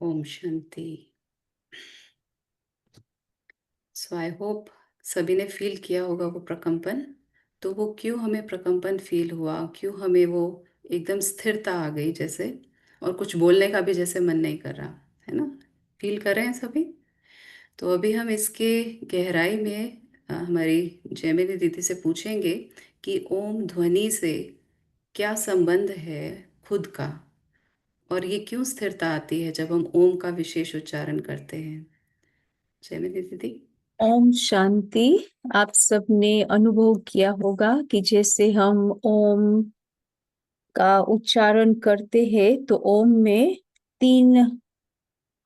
Om Shanti. So I hope सभी ने feel किया होगा वो प्रकंपन। तो वो क्यों हमें प्रकंपन फील हुआ, क्यों हमें वो एकदम स्थिरता आ गई जैसे, और कुछ बोलने का भी जैसे मन नहीं कर रहा है ना। फील कर रहे हैं सभी। तो अभी हम इसके गहराई में हमारी जयमिनी दीदी से पूछेंगे कि ओम ध्वनि से क्या संबंध है खुद का, और ये क्यों स्थिरता आती है जब हम ओम का विशेष उच्चारण करते हैं। जयमिनी दीदी। ओम शांति। आप सबने अनुभव किया होगा कि जैसे हम ओम का उच्चारण करते हैं तो ओम में 3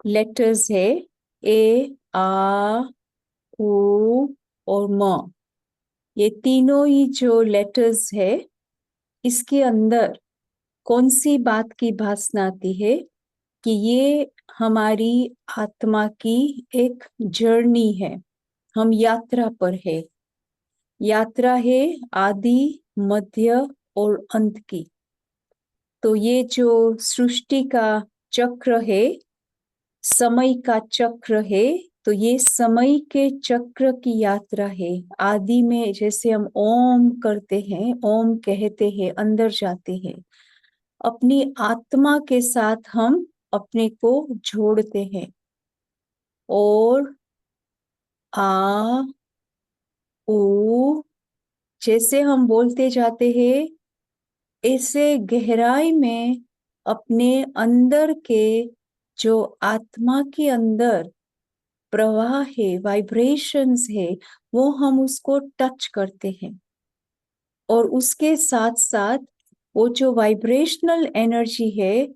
लेटर्स है, ए, आ, उ और म। ये तीनों ही जो लेटर्स है, इसके अंदर कौन सी बात की भासना आती है कि ये हमारी आत्मा की एक जर्नी है। हम यात्रा पर है। यात्रा है आदि, मध्य और अंत की। तो ये जो सृष्टि का चक्र है, समय का चक्र है, तो ये समय के चक्र की यात्रा है। आदि में जैसे हम ओम करते हैं, ओम कहते हैं, अंदर जाते हैं, अपनी आत्मा के साथ हम अपने को जोड़ते हैं। और आ, उ जैसे हम बोलते जाते हैं, ऐसे गहराई में अपने अंदर के जो आत्मा के अंदर प्रवाह है, वाइब्रेशंस है, वो हम उसको टच करते हैं। और उसके साथ साथ वो जो वाइब्रेशनल एनर्जी है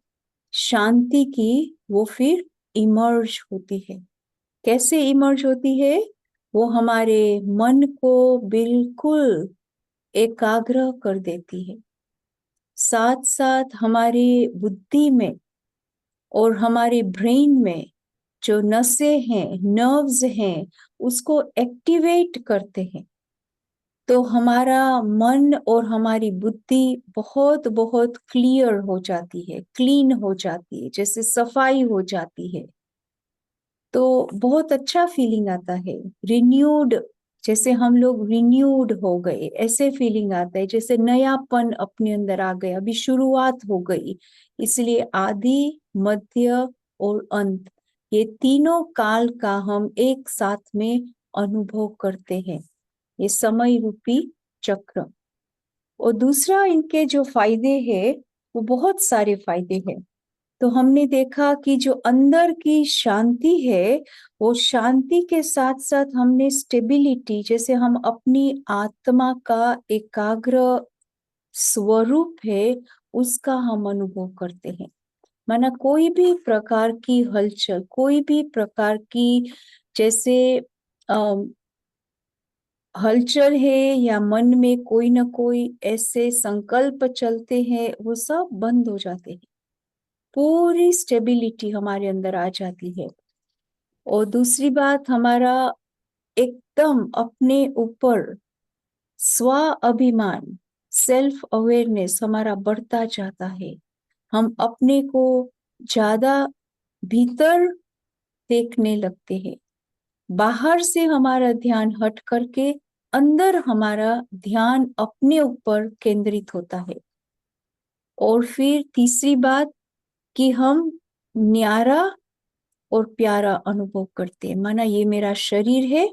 शांति की, वो फिर इमर्ज होती है। कैसे इमर्ज होती है? वो हमारे मन को बिल्कुल एकाग्र कर देती है। साथ साथ हमारी बुद्धि में और हमारे ब्रेन में जो नसें हैं, नर्व्स हैं, उसको एक्टिवेट करते हैं। तो हमारा मन और हमारी बुद्धि बहुत बहुत क्लियर हो जाती है, क्लीन हो जाती है, जैसे सफाई हो जाती है। तो बहुत अच्छा फीलिंग आता है, रिन्यूड। जैसे हम लोग रिन्यूड हो गए, ऐसे फीलिंग आता है, जैसे नयापन अपने अंदर आ गया, अभी शुरुआत हो गई। इसलिए आदि, मध्य और अंत, ये तीनों काल का हम एक साथ में अनुभव करते हैं, ये समय रूपी चक्र। और दूसरा, इनके जो फायदे हैं, वो बहुत सारे फायदे हैं। तो हमने देखा कि जो अंदर की शांति है, वो शांति के साथ साथ हमने स्टेबिलिटी, जैसे हम अपनी आत्मा का एकाग्र स्वरूप है, उसका हम अनुभव करते हैं। माना कोई भी प्रकार की हलचल, कोई भी प्रकार की जैसे हलचल है या मन में कोई ना कोई ऐसे संकल्प चलते हैं, वो सब बंद हो जाते हैं। पूरी स्टेबिलिटी हमारे अंदर आ जाती है। और दूसरी बात, हमारा एकदम अपने ऊपर स्व अभिमान, सेल्फ अवेयरनेस हमारा बढ़ता जाता है। हम अपने को ज्यादा भीतर देखने लगते हैं। बाहर से हमारा ध्यान हट करके अंदर हमारा ध्यान अपने ऊपर केंद्रित होता है। और फिर तीसरी बात कि हम न्यारा और प्यारा अनुभव करते हैं। माना ये मेरा शरीर है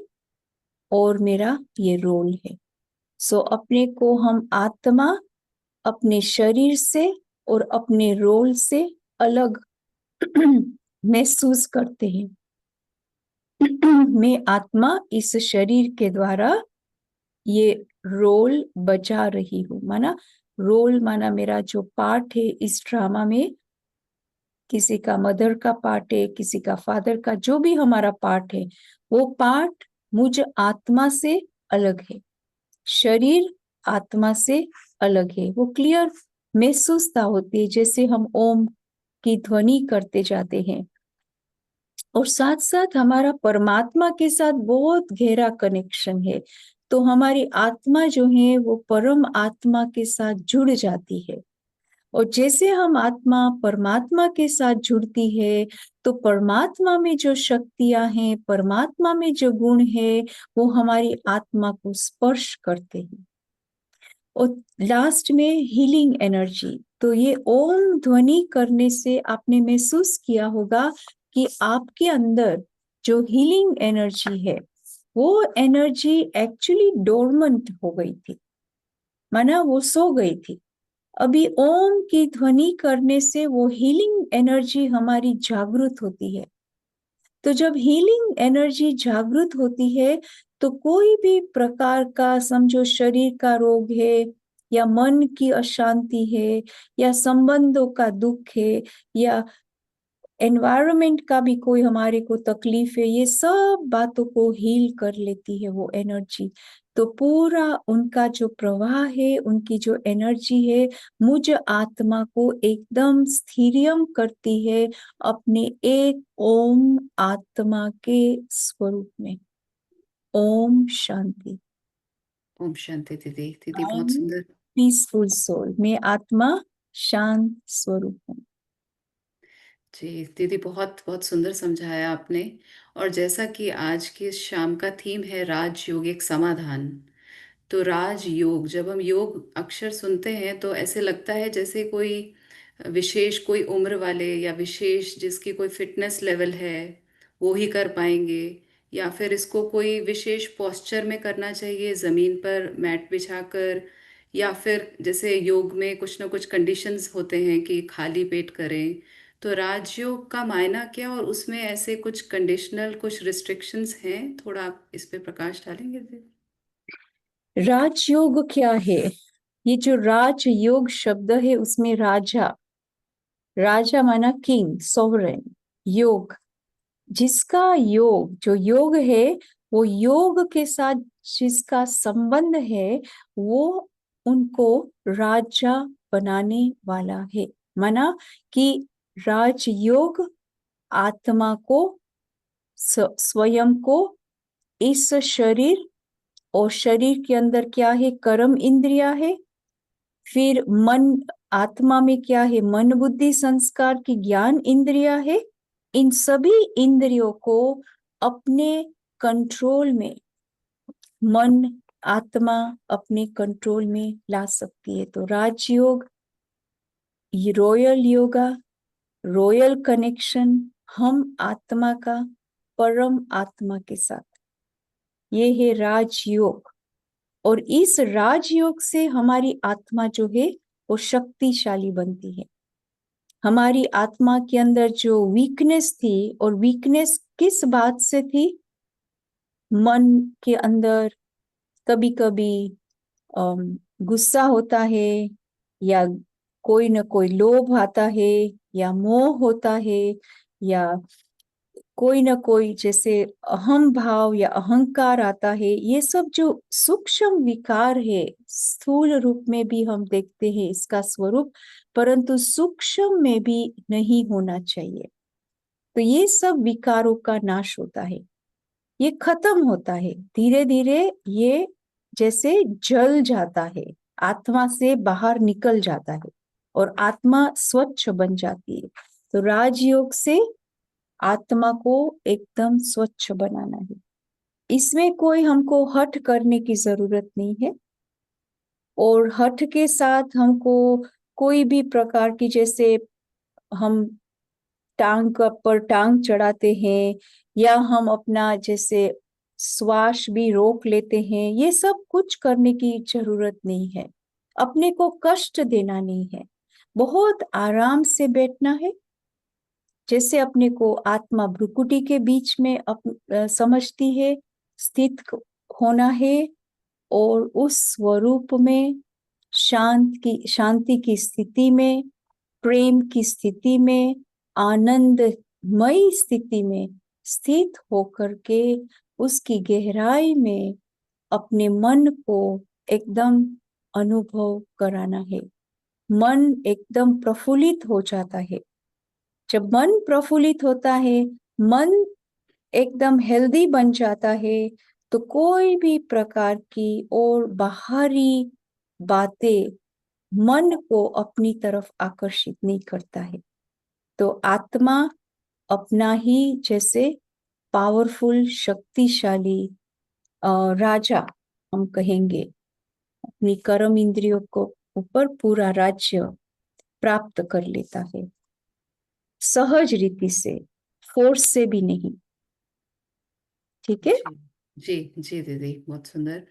और मेरा ये रोल है। सो अपने को हम आत्मा अपने शरीर से और अपने रोल से अलग महसूस करते हैं। मैं आत्मा इस शरीर के द्वारा ये रोल बजा रही हूँ। माना रोल, माना मेरा जो पार्ट है इस ड्रामा में, किसी का मदर का पार्ट है, किसी का फादर का, जो भी हमारा पार्ट है, वो पार्ट मुझ आत्मा से अलग है। शरीर आत्मा से अलग है। वो क्लियर महसूसता होती है जैसे हम ओम की ध्वनि करते जाते हैं। और साथ साथ हमारा परमात्मा के साथ बहुत गहरा कनेक्शन है। तो हमारी आत्मा जो है वो परम आत्मा के साथ जुड़ जाती है। और जैसे हम आत्मा परमात्मा के साथ जुड़ती है, तो परमात्मा में जो शक्तियां हैं, परमात्मा में जो गुण है, वो हमारी आत्मा को स्पर्श करते हैं। और लास्ट में हीलिंग एनर्जी। तो ये ओम ध्वनि करने से आपने महसूस किया होगा कि आपके अंदर जो हीलिंग एनर्जी है, वो एनर्जी एक्चुअली डोरमेंट हो गई थी, माना वो सो गई थी। अभी ओम की ध्वनि करने से वो हीलिंग एनर्जी हमारी जागृत होती है। तो जब हीलिंग एनर्जी जागृत होती है, तो कोई भी प्रकार का, समझो शरीर का रोग है, या मन की अशांति है, या संबंधों का दुख है, या एनवायरनमेंट का भी कोई हमारे को तकलीफ है, ये सब बातों को हील कर लेती है वो एनर्जी। तो पूरा उनका जो प्रवाह है, उनकी जो एनर्जी है, मुझ आत्मा को एकदम स्थिरियम करती है अपने एक ओम आत्मा के स्वरूप में। ओम शांति। ओम शांति दीदी। दीदी आई बहुत एम सुंदर। Peaceful soul. मैं आत्मा शांत स्वरूप हूँ। जी दीदी, बहुत बहुत सुंदर समझाया आपने। और जैसा कि आज की इस शाम का थीम है राजयोग, एक समाधान। तो राजयोग, जब हम योग अक्षर सुनते हैं तो ऐसे लगता है जैसे कोई विशेष, कोई उम्र वाले या विशेष जिसकी कोई फिटनेस लेवल है वो ही कर पाएंगे, या फिर इसको कोई विशेष पोस्चर में करना चाहिए, ज़मीन पर मैट बिछाकर, या फिर जैसे योग में कुछ ना कुछ कंडीशंस होते हैं कि खाली पेट करें। तो राजयोग का मायना क्या, और उसमें ऐसे कुछ कंडीशनल, कुछ रिस्ट्रिक्शंस हैं? थोड़ा आप इस पे प्रकाश डालेंगे दीदी? राजयोग क्या है? ये जो राजयोग शब्द है, उसमें राजा, राजा माना किंग, सोवरेन। योग, जिसका योग, जो योग है, वो योग के साथ जिसका संबंध है, वो उनको राजा बनाने वाला है। माना कि राजयोग आत्मा को, स्वयं को, इस शरीर, और शरीर के अंदर क्या है, कर्म इंद्रिया है, फिर मन, आत्मा में क्या है, मन बुद्धि संस्कार की ज्ञान इंद्रिया है। इन सभी इंद्रियों को अपने कंट्रोल में मन, आत्मा अपने कंट्रोल में ला सकती है। तो राजयोग, ये रॉयल योगा, रॉयल कनेक्शन हम आत्मा का परम आत्मा के साथ, ये है राजयोग। और इस राजयोग से हमारी आत्मा जो है वो शक्तिशाली बनती है। हमारी आत्मा के अंदर जो वीकनेस थी, और वीकनेस किस बात से थी, मन के अंदर कभी कभी गुस्सा होता है, या कोई न कोई लोभ आता है, या मोह होता है, या कोई ना कोई जैसे अहम भाव या अहंकार आता है। ये सब जो सूक्ष्म विकार है, स्थूल रूप में भी हम देखते हैं इसका स्वरूप, परंतु सूक्ष्म में भी नहीं होना चाहिए। तो ये सब विकारों का नाश होता है, ये खत्म होता है धीरे धीरे। ये जैसे जल जाता है, आत्मा से बाहर निकल जाता है, और आत्मा स्वच्छ बन जाती है। तो राजयोग से आत्मा को एकदम स्वच्छ बनाना है। इसमें कोई हमको हठ करने की जरूरत नहीं है। और हठ के साथ हमको कोई भी प्रकार की, जैसे हम टांग पर टांग चढ़ाते हैं, या हम अपना जैसे श्वास भी रोक लेते हैं, ये सब कुछ करने की जरूरत नहीं है। अपने को कष्ट देना नहीं है, बहुत आराम से बैठना है। जैसे अपने को आत्मा भ्रुकुटी के बीच में समझती है, स्थित होना है, और उस स्वरूप में, शांति की स्थिति में, प्रेम की स्थिति में, आनंदमयी स्थिति में स्थित होकर के उसकी गहराई में अपने मन को एकदम अनुभव कराना है। मन एकदम प्रफुल्लित हो जाता है। जब मन प्रफुल्लित होता है, मन एकदम हेल्दी बन जाता है, तो कोई भी प्रकार की और बाहरी बातें मन को अपनी तरफ आकर्षित नहीं करता है। तो आत्मा अपना ही जैसे पावरफुल, शक्तिशाली राजा हम कहेंगे, अपनी कर्म इंद्रियों को ऊपर पूरा राज्य प्राप्त कर लेता है, सहज रीति से, फोर्स से भी नहीं। ठीक है। जी जी जी दीदी, बहुत सुंदर।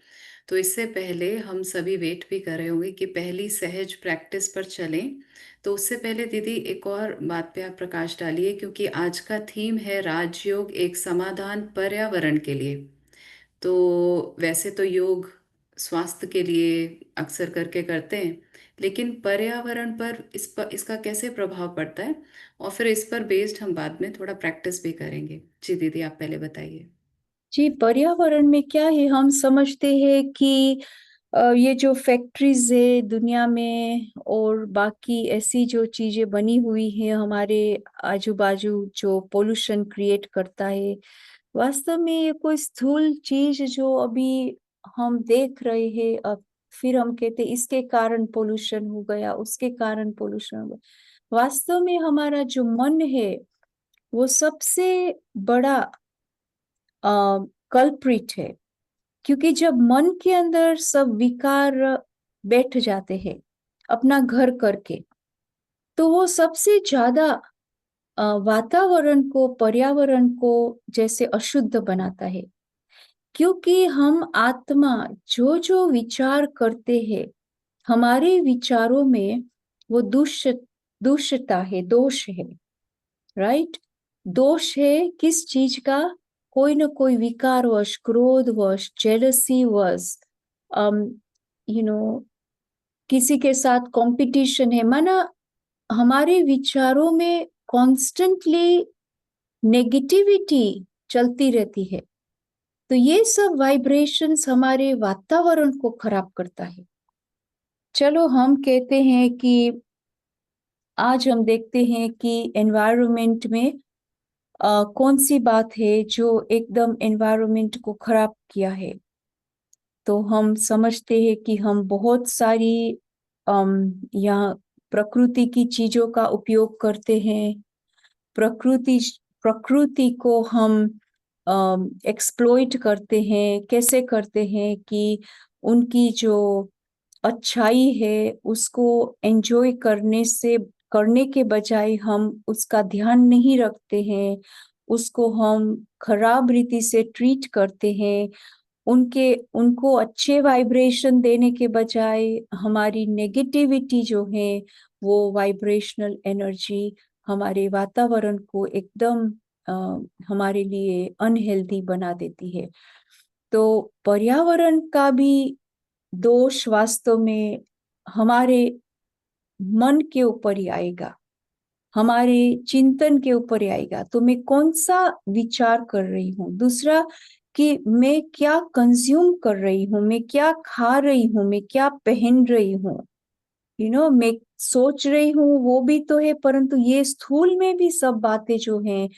तो इससे पहले हम सभी वेट भी कर रहे होंगे कि पहली सहज प्रैक्टिस पर चलें। तो उससे पहले दीदी एक और बात पे आप प्रकाश डालिए, क्योंकि आज का थीम है राजयोग, एक समाधान पर्यावरण के लिए। तो वैसे तो योग स्वास्थ्य के लिए अक्सर करके करते हैं, लेकिन पर्यावरण पर इसका कैसे प्रभाव पड़ता है, और फिर इस पर बेस्ड हम बाद में थोड़ा प्रैक्टिस भी करेंगे। जी दीदी, आप पहले बताइए। जी, पर्यावरण में क्या है, हम समझते हैं कि ये जो फैक्ट्रीज है दुनिया में और बाकी ऐसी जो चीजें बनी हुई है हमारे आजू बाजू, जो पोल्यूशन क्रिएट करता है, वास्तव में ये कोई स्थूल चीज जो अभी हम देख रहे हैं, अब फिर हम कहते इसके कारण पोल्यूशन हो गया, उसके कारण पोल्यूशन हो गया। वास्तव में हमारा जो मन है वो सबसे बड़ा कल्प्रिट है। क्योंकि जब मन के अंदर सब विकार बैठ जाते हैं अपना घर करके, तो वो सबसे ज्यादा वातावरण को, पर्यावरण को जैसे अशुद्ध बनाता है। क्योंकि हम आत्मा जो जो विचार करते हैं, हमारे विचारों में वो दुष्टता है, दोष है। राइट। दोष है किस चीज का? कोई ना कोई विकारवश, क्रोधवश, जेलसी वश, यू नो किसी के साथ कंपटीशन है, माना हमारे विचारों में कॉन्स्टेंटली नेगेटिविटी चलती रहती है। तो ये सब वाइब्रेशंस हमारे वातावरण को खराब करता है। चलो हम कहते हैं कि आज हम देखते हैं कि एनवायरनमेंट में कौन सी बात है जो एकदम एनवायरनमेंट को खराब किया है। तो हम समझते हैं कि हम बहुत सारी यहाँ प्रकृति की चीजों का उपयोग करते हैं। प्रकृति प्रकृति को हम एक्सप्लॉइट करते हैं। कैसे करते हैं कि उनकी जो अच्छाई है उसको एंजॉय करने के बजाय हम उसका ध्यान नहीं रखते हैं, उसको हम खराब रीति से ट्रीट करते हैं। उनके उनको अच्छे वाइब्रेशन देने के बजाय हमारी नेगेटिविटी जो है, वो वाइब्रेशनल एनर्जी हमारे वातावरण को एकदम अ, हमारे लिए अनहेल्दी बना देती है। तो पर्यावरण का भी दोष वास्तव में हमारे मन के ऊपर ही आएगा, हमारे चिंतन के ऊपर ही आएगा। तो मैं कौन सा विचार कर रही हूँ, दूसरा कि मैं क्या कंज्यूम कर रही हूँ, मैं क्या खा रही हूँ, मैं क्या पहन रही हूँ, मैं सोच रही हूँ वो भी तो है, परंतु ये स्थूल में भी सब बातें जो हैं।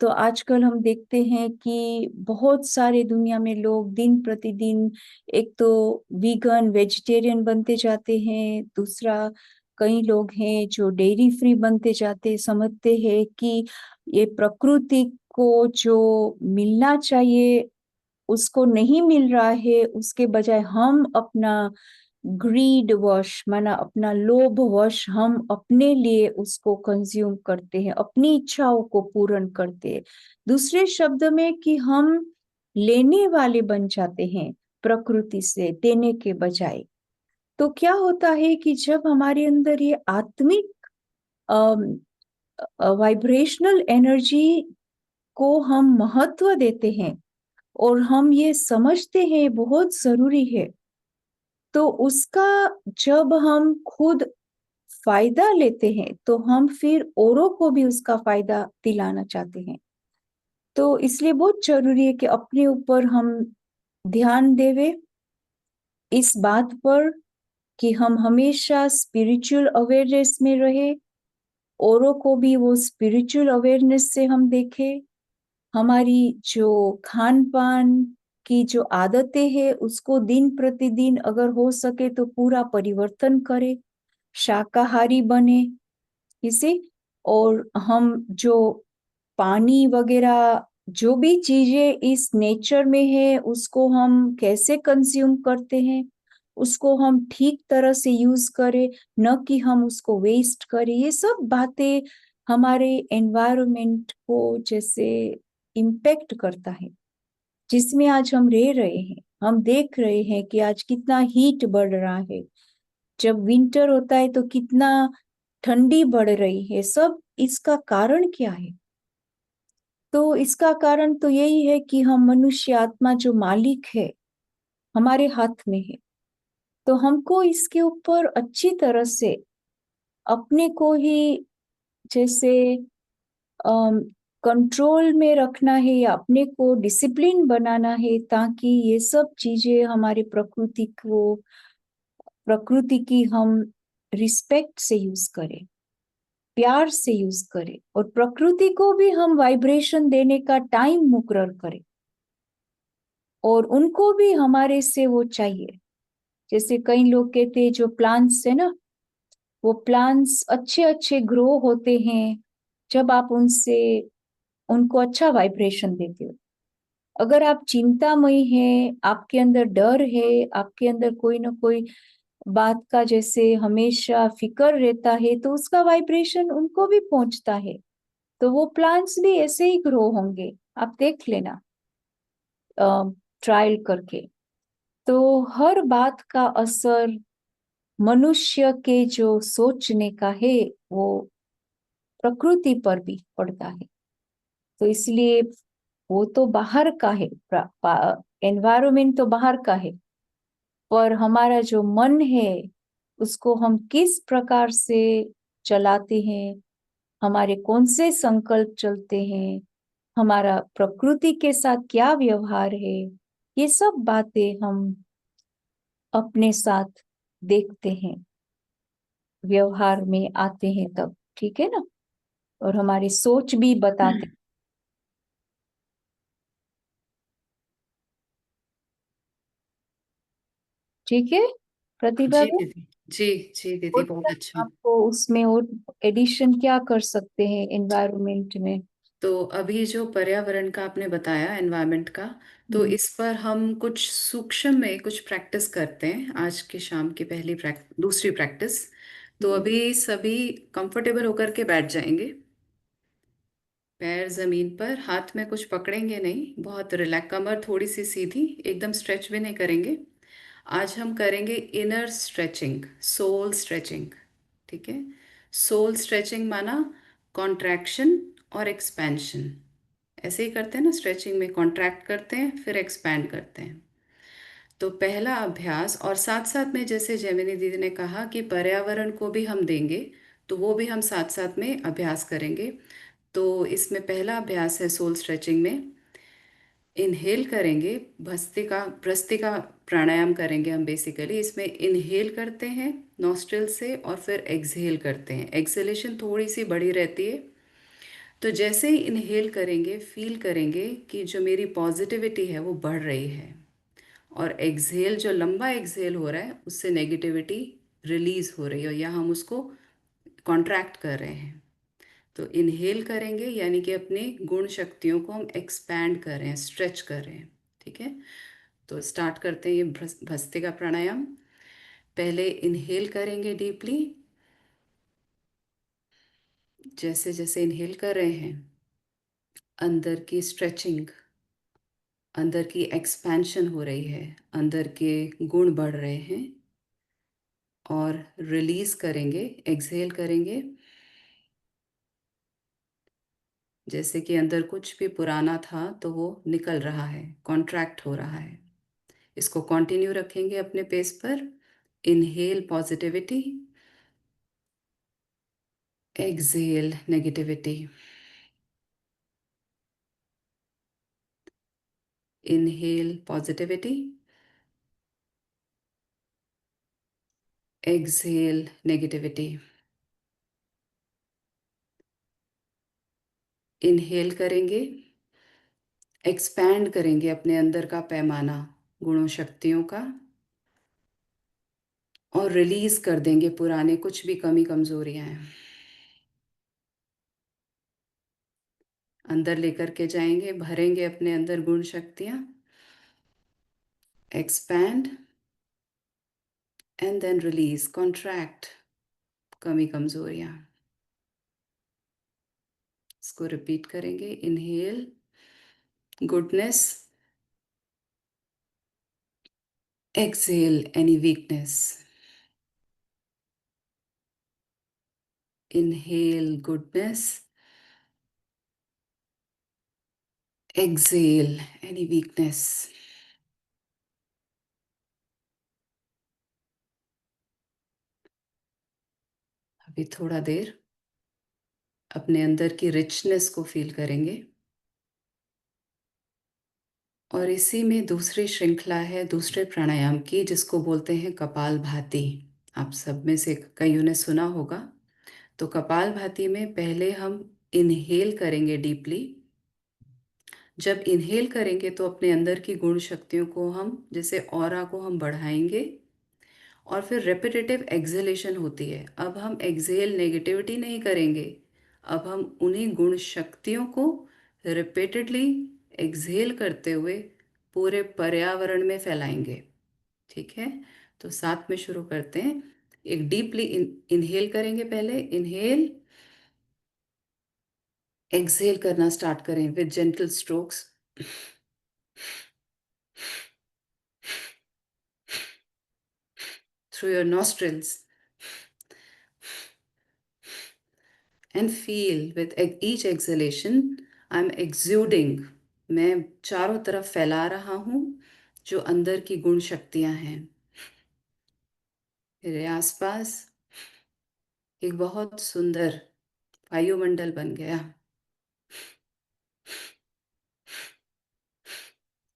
तो आजकल हम देखते हैं कि बहुत सारे दुनिया में लोग दिन प्रतिदिन एक तो वीगन, वेजिटेरियन बनते जाते हैं, दूसरा कई लोग हैं जो डेयरी फ्री बनते जाते, समझते हैं कि ये प्रकृति को जो मिलना चाहिए उसको नहीं मिल रहा है, उसके बजाय हम अपना ग्रीड वश, माना अपना लोभ वश, हम अपने लिए उसको कंज्यूम करते हैं, अपनी इच्छाओं को पूर्ण करते हैं। दूसरे शब्द में कि हम लेने वाले बन जाते हैं प्रकृति से, देने के बजाय। तो क्या होता है कि जब हमारे अंदर ये आत्मिक वाइब्रेशनल एनर्जी को हम महत्व देते हैं और हम ये समझते हैं बहुत जरूरी है, तो उसका जब हम खुद फायदा लेते हैं तो हम फिर औरों को भी उसका फायदा दिलाना चाहते हैं। तो इसलिए बहुत जरूरी है कि अपने ऊपर हम ध्यान देवे इस बात पर कि हम हमेशा स्पिरिचुअल अवेयरनेस में रहे, औरों को भी वो स्पिरिचुअल अवेयरनेस से हम देखें। हमारी जो खान पान की जो आदतें हैं उसको दिन प्रतिदिन अगर हो सके तो पूरा परिवर्तन करे, शाकाहारी बने इसे। और हम जो पानी वगैरह जो भी चीजें इस नेचर में है उसको हम कैसे कंज्यूम करते हैं, उसको हम ठीक तरह से यूज करें, न कि हम उसको वेस्ट करें। ये सब बातें हमारे एनवायरनमेंट को जैसे इम्पेक्ट करता है जिसमें आज हम रह रहे हैं। हम देख रहे हैं कि आज कितना हीट बढ़ रहा है, जब विंटर होता है तो कितना ठंडी बढ़ रही है। सब इसका कारण क्या है? तो इसका कारण तो यही है कि हम मनुष्य आत्मा जो मालिक है हमारे हाथ में है। तो हमको इसके ऊपर अच्छी तरह से अपने को ही जैसे कंट्रोल में रखना है या अपने को डिसिप्लिन बनाना है, ताकि ये सब चीजें हमारे प्रकृति की हम रिस्पेक्ट से यूज करें, प्यार से यूज करें, और प्रकृति को भी हम वाइब्रेशन देने का टाइम मुकर्रर करें। और उनको भी हमारे से वो चाहिए। जैसे कई लोग कहते हैं जो प्लांट्स है ना, वो प्लांट्स अच्छे अच्छे ग्रो होते हैं जब आप उनसे उनको अच्छा वाइब्रेशन देते हो। अगर आप चिंतामयी है, आपके अंदर डर है, आपके अंदर कोई ना कोई बात का जैसे हमेशा फिक्र रहता है, तो उसका वाइब्रेशन उनको भी पहुंचता है। तो वो प्लांट्स भी ऐसे ही ग्रो होंगे, आप देख लेना ट्रायल करके। तो हर बात का असर मनुष्य के जो सोचने का है वो प्रकृति पर भी पड़ता है। तो इसलिए वो तो बाहर का है, एनवायरमेंट तो बाहर का है, पर हमारा जो मन है उसको हम किस प्रकार से चलाते हैं, हमारे कौन से संकल्प चलते हैं, हमारा प्रकृति के साथ क्या व्यवहार है, ये सब बातें हम अपने साथ देखते हैं, व्यवहार में आते हैं तब, ठीक है ना। और हमारी सोच भी बताते। ठीक है प्रतिभा जी बहन? दीदी। जी। जी दीदी, और बहुत क्या अच्छा। आपको उसमें और एडिशन क्या कर सकते हैं एनवायरमेंट में? तो अभी जो पर्यावरण का आपने बताया, एनवायरनमेंट का, तो हम्म, इस पर हम कुछ सूक्ष्म में कुछ प्रैक्टिस करते हैं। आज की शाम की पहली दूसरी प्रैक्टिस। तो हम्म, अभी सभी कंफर्टेबल होकर के बैठ जाएंगे। पैर जमीन पर, हाथ में कुछ पकड़ेंगे नहीं, बहुत रिलैक्स, कमर थोड़ी सी सीधी, एकदम स्ट्रेच भी नहीं करेंगे। आज हम करेंगे इनर स्ट्रेचिंग, सोल स्ट्रेचिंग। ठीक है। सोल स्ट्रेचिंग माना कॉन्ट्रैक्शन और एक्सपेंशन। ऐसे ही करते हैं ना, स्ट्रेचिंग में कॉन्ट्रैक्ट करते हैं फिर एक्सपैंड करते हैं। तो पहला अभ्यास, और साथ साथ में जैसे जैमिनी दीदी ने कहा कि पर्यावरण को भी हम देंगे, तो वो भी हम साथ साथ में अभ्यास करेंगे। तो इसमें पहला अभ्यास है सोल स्ट्रेचिंग में। इनहेल करेंगे, भस्त्रिका प्राणायाम करेंगे हम। बेसिकली इसमें इनहेल करते हैं नॉस्ट्रिल से और फिर एक्सहेल करते हैं। एक्सहेलेशन थोड़ी सी बड़ी रहती है। तो जैसे ही इनहेल करेंगे फील करेंगे कि जो मेरी पॉजिटिविटी है वो बढ़ रही है, और एक्सहेल जो लंबा एक्सहेल हो रहा है उससे नेगेटिविटी रिलीज हो रही है, या हम उसको कॉन्ट्रैक्ट कर रहे हैं। तो इनहेल करेंगे यानी कि अपनी गुण शक्तियों को हम एक्सपैंड कर रहे हैं, स्ट्रेच कर रहे हैं। ठीक है। तो स्टार्ट करते हैं ये भस्त्रिका प्राणायाम। पहले इनहेल करेंगे डीपली। जैसे जैसे इनहेल कर रहे हैं, अंदर की स्ट्रेचिंग, अंदर की एक्सपेंशन हो रही है, अंदर के गुण बढ़ रहे हैं। और रिलीज करेंगे, एक्सहेल करेंगे, जैसे कि अंदर कुछ भी पुराना था तो वो निकल रहा है, कॉन्ट्रैक्ट हो रहा है। इसको कंटिन्यू रखेंगे अपने पेस पर। Inhale positivity, exhale negativity. Inhale positivity, exhale negativity. Inhale करेंगे, एक्सपैंड करेंगे अपने अंदर का पैमाना गुणों शक्तियों का, और रिलीज कर देंगे पुराने कुछ भी कमी कमजोरियां हैं। अंदर लेकर के जाएंगे, भरेंगे अपने अंदर गुण शक्तियां, expand and then release, contract कमी कमजोरियां। इसको रिपीट करेंगे। Inhale goodness, exhale any weakness. Inhale goodness, exhale any weakness। अभी थोड़ा देर अपने अंदर की रिचनेस को फील करेंगे। और इसी में दूसरी श्रृंखला है दूसरे प्राणायाम की, जिसको बोलते हैं कपालभाति। आप सब में से कईयों ने सुना होगा। तो कपालभाति में पहले हम इनहेल करेंगे डीपली। जब इनहेल करेंगे तो अपने अंदर की गुण शक्तियों को हम, जैसे ऑरा को हम बढ़ाएंगे, और फिर रेपिटेटिव एक्सहेलेशन होती है। अब हम एक्सहेल नेगेटिविटी नहीं करेंगे, अब हम उन्हीं गुण शक्तियों को रिपीटेडली एक्सहेल करते हुए पूरे पर्यावरण में फैलाएंगे। ठीक है, तो साथ में शुरू करते हैं। एक डीपली इनहेल करेंगे, पहले इनहेल, एक्सहेल करना स्टार्ट करें with gentle strokes through your nostrils, and feel with each exhalation I'm exuding, मैं चारों तरफ फैला रहा हूँ जो अंदर की गुण शक्तियां हैं। मेरे आसपास एक बहुत सुंदर वायुमंडल बन गया।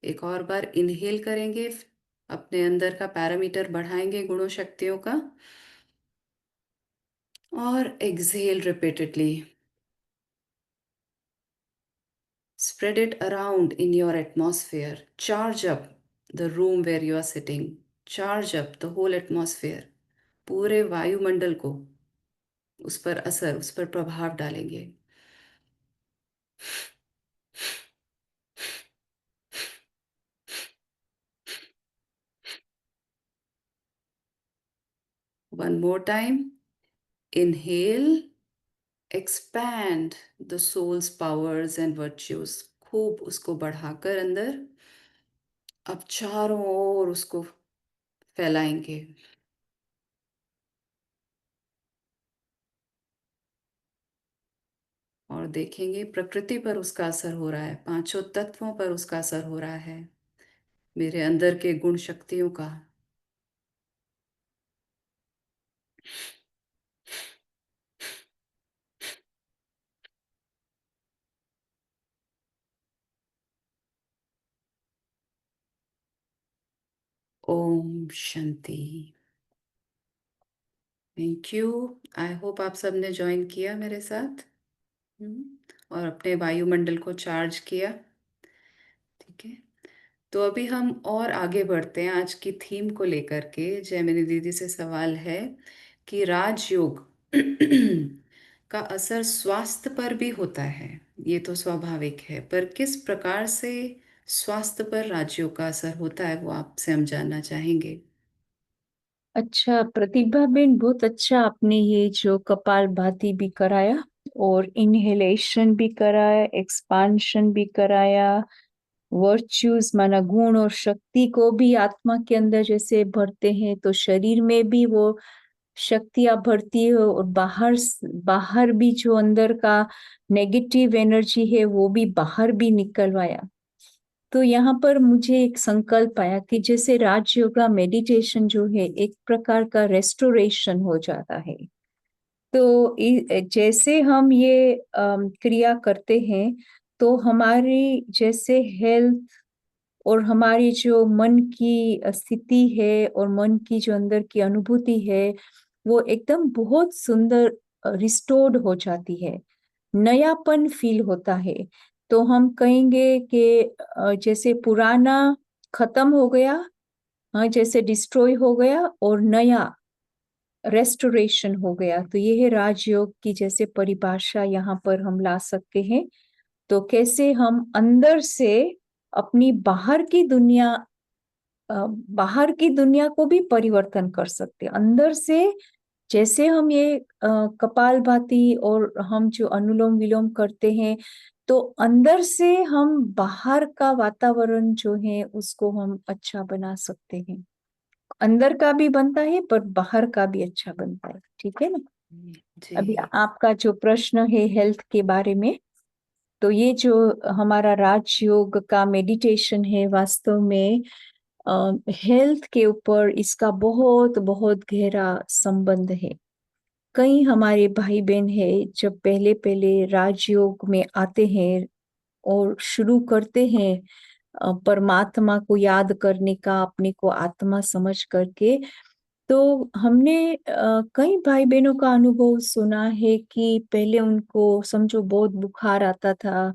एक और बार इनहेल करेंगे, अपने अंदर का पैरामीटर बढ़ाएंगे गुणों शक्तियों का, और exhale repeatedly. Spread it around in your atmosphere. Charge up the room where you are sitting. Charge up the whole atmosphere. पूरे वायुमंडल को उस पर असर, उस पर प्रभाव डालेंगे। One more time. Inhale, expand the soul's powers and virtues. खूब उसको बढ़ाकर अंदर अब चारों ओर उसको फैलाएंगे। और देखेंगे प्रकृति पर उसका असर हो रहा है, पांचों तत्वों पर उसका असर हो रहा है, मेरे अंदर के गुण शक्तियों का। ओम शांति। Thank you. आई होप आप सबने ज्वाइन किया मेरे साथ। और अपने वायुमंडल को चार्ज किया। ठीक है, तो अभी हम और आगे बढ़ते हैं आज की थीम को लेकर के। जय मेरी दीदी से सवाल है कि राजयोग का असर स्वास्थ्य पर भी होता है। ये तो स्वाभाविक है, पर किस प्रकार से स्वास्थ्य पर राजयोग का असर होता है वो आपसे हम जानना चाहेंगे। अच्छा प्रतिभा बेन, बहुत अच्छा आपने ये जो कपालभाति भी कराया और इनहेलेशन भी कराया, एक्सपांशन भी कराया, वर्च्यूज माना गुण और शक्ति को भी आत्मा के अंदर जैसे भरते हैं तो शरीर में भी वो शक्तियां भरती है, और बाहर बाहर भी जो अंदर का नेगेटिव एनर्जी है वो भी बाहर भी निकलवाया। तो यहाँ पर मुझे एक संकल्प आया कि जैसे राजयोगा मेडिटेशन जो है एक प्रकार का रेस्टोरेशन हो जाता है। तो जैसे हम ये क्रिया करते हैं तो हमारी जैसे हेल्थ और हमारी जो मन की स्थिति है और मन की जो अंदर की अनुभूति है वो एकदम बहुत सुंदर रिस्टोर्ड हो जाती है, नयापन फील होता है। तो हम कहेंगे कि जैसे पुराना खत्म हो गया, जैसे डिस्ट्रॉय हो गया और नया रेस्टोरेशन हो गया। तो ये है राजयोग की जैसे परिभाषा यहाँ पर हम ला सकते हैं। तो कैसे हम अंदर से अपनी बाहर की दुनिया को भी परिवर्तन कर सकते हैं अंदर से। जैसे हम ये कपालभाति और हम जो अनुलोम विलोम करते हैं, तो अंदर से हम बाहर का वातावरण जो है उसको हम अच्छा बना सकते हैं। अंदर का भी बनता है पर बाहर का भी अच्छा बनता है। ठीक है ना। अभी जी। आपका जो प्रश्न है हेल्थ के बारे में, तो ये जो हमारा राजयोग का मेडिटेशन है, वास्तव में हेल्थ के ऊपर इसका बहुत बहुत गहरा संबंध है। कई हमारे भाई बहन है जब पहले पहले राजयोग में आते हैं और शुरू करते हैं परमात्मा को याद करने का, अपने को आत्मा समझ करके, तो हमने कई भाई बहनों का अनुभव सुना है कि पहले उनको समझो बहुत बुखार आता था।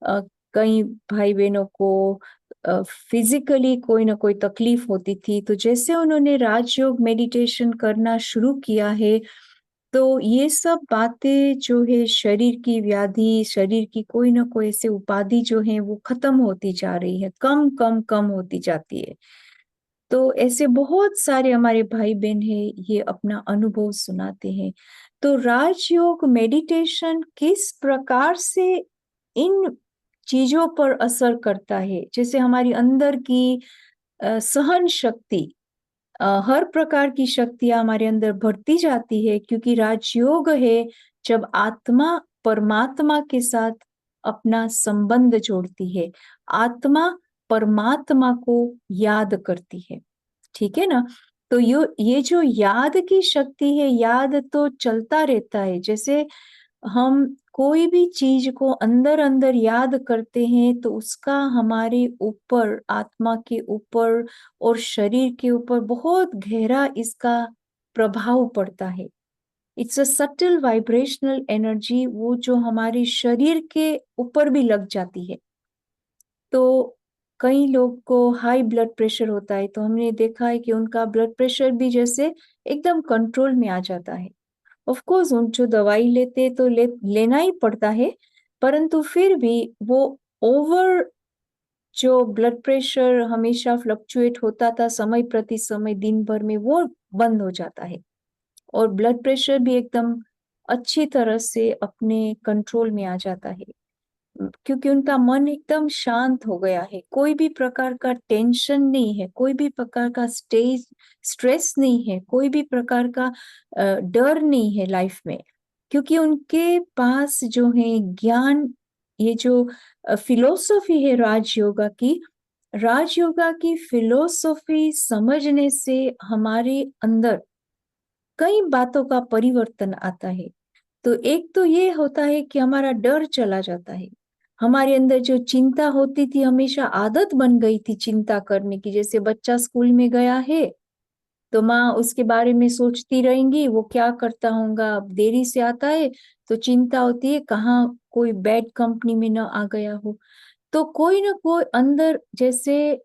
अ, कई भाई बहनों को फिजिकली कोई ना कोई तकलीफ होती थी। तो जैसे उन्होंने राजयोग मेडिटेशन करना शुरू किया है, तो ये सब बातें जो है, शरीर की व्याधि, शरीर की कोई ना कोई ऐसे उपाधि जो है वो खत्म होती जा रही है, कम कम कम होती जाती है। तो ऐसे बहुत सारे हमारे भाई बहन हैं, ये अपना अनुभव सुनाते हैं। तो राजयोग मेडिटेशन किस प्रकार से इन चीजों पर असर करता है, जैसे हमारी अंदर की सहन शक्ति, हर प्रकार की शक्तियां हमारे अंदर बढ़ती जाती है, क्योंकि राजयोग है जब आत्मा परमात्मा के साथ अपना संबंध जोड़ती है, आत्मा परमात्मा को याद करती है। ठीक है ना। तो ये जो याद की शक्ति है, याद तो चलता रहता है। जैसे हम कोई भी चीज को अंदर अंदर याद करते हैं तो उसका हमारे ऊपर, आत्मा के ऊपर और शरीर के ऊपर बहुत गहरा इसका प्रभाव पड़ता है। It's a subtle vibrational energy, वो जो हमारे शरीर के ऊपर भी लग जाती है। तो कई लोग को हाई ब्लड प्रेशर होता है, तो हमने देखा है कि उनका ब्लड प्रेशर भी जैसे एकदम कंट्रोल में आ जाता है। ऑफ कोर्स उन जो दवाई लेते तो लेना ही पड़ता है, परंतु फिर भी वो ओवर जो ब्लड प्रेशर हमेशा फ्लक्चुएट होता था समय प्रति समय दिन भर में, वो बंद हो जाता है और ब्लड प्रेशर भी एकदम अच्छी तरह से अपने कंट्रोल में आ जाता है, क्योंकि उनका मन एकदम शांत हो गया है। कोई भी प्रकार का टेंशन नहीं है, कोई भी प्रकार का स्ट्रेस नहीं है, कोई भी प्रकार का डर नहीं है लाइफ में, क्योंकि उनके पास जो है ज्ञान, ये जो फिलोसॉफी है राजयोगा की फिलोसॉफी समझने से हमारे अंदर कई बातों का परिवर्तन आता है। तो एक तो ये होता है कि हमारा डर चला जाता है। हमारे अंदर जो चिंता होती थी, हमेशा आदत बन गई थी चिंता करने की। जैसे बच्चा स्कूल में गया है तो माँ उसके बारे में सोचती रहेंगी, वो क्या करता होगा, अब देरी से आता है तो चिंता होती है कहाँ कोई बैड कंपनी में न आ गया हो। तो कोई ना कोई अंदर जैसे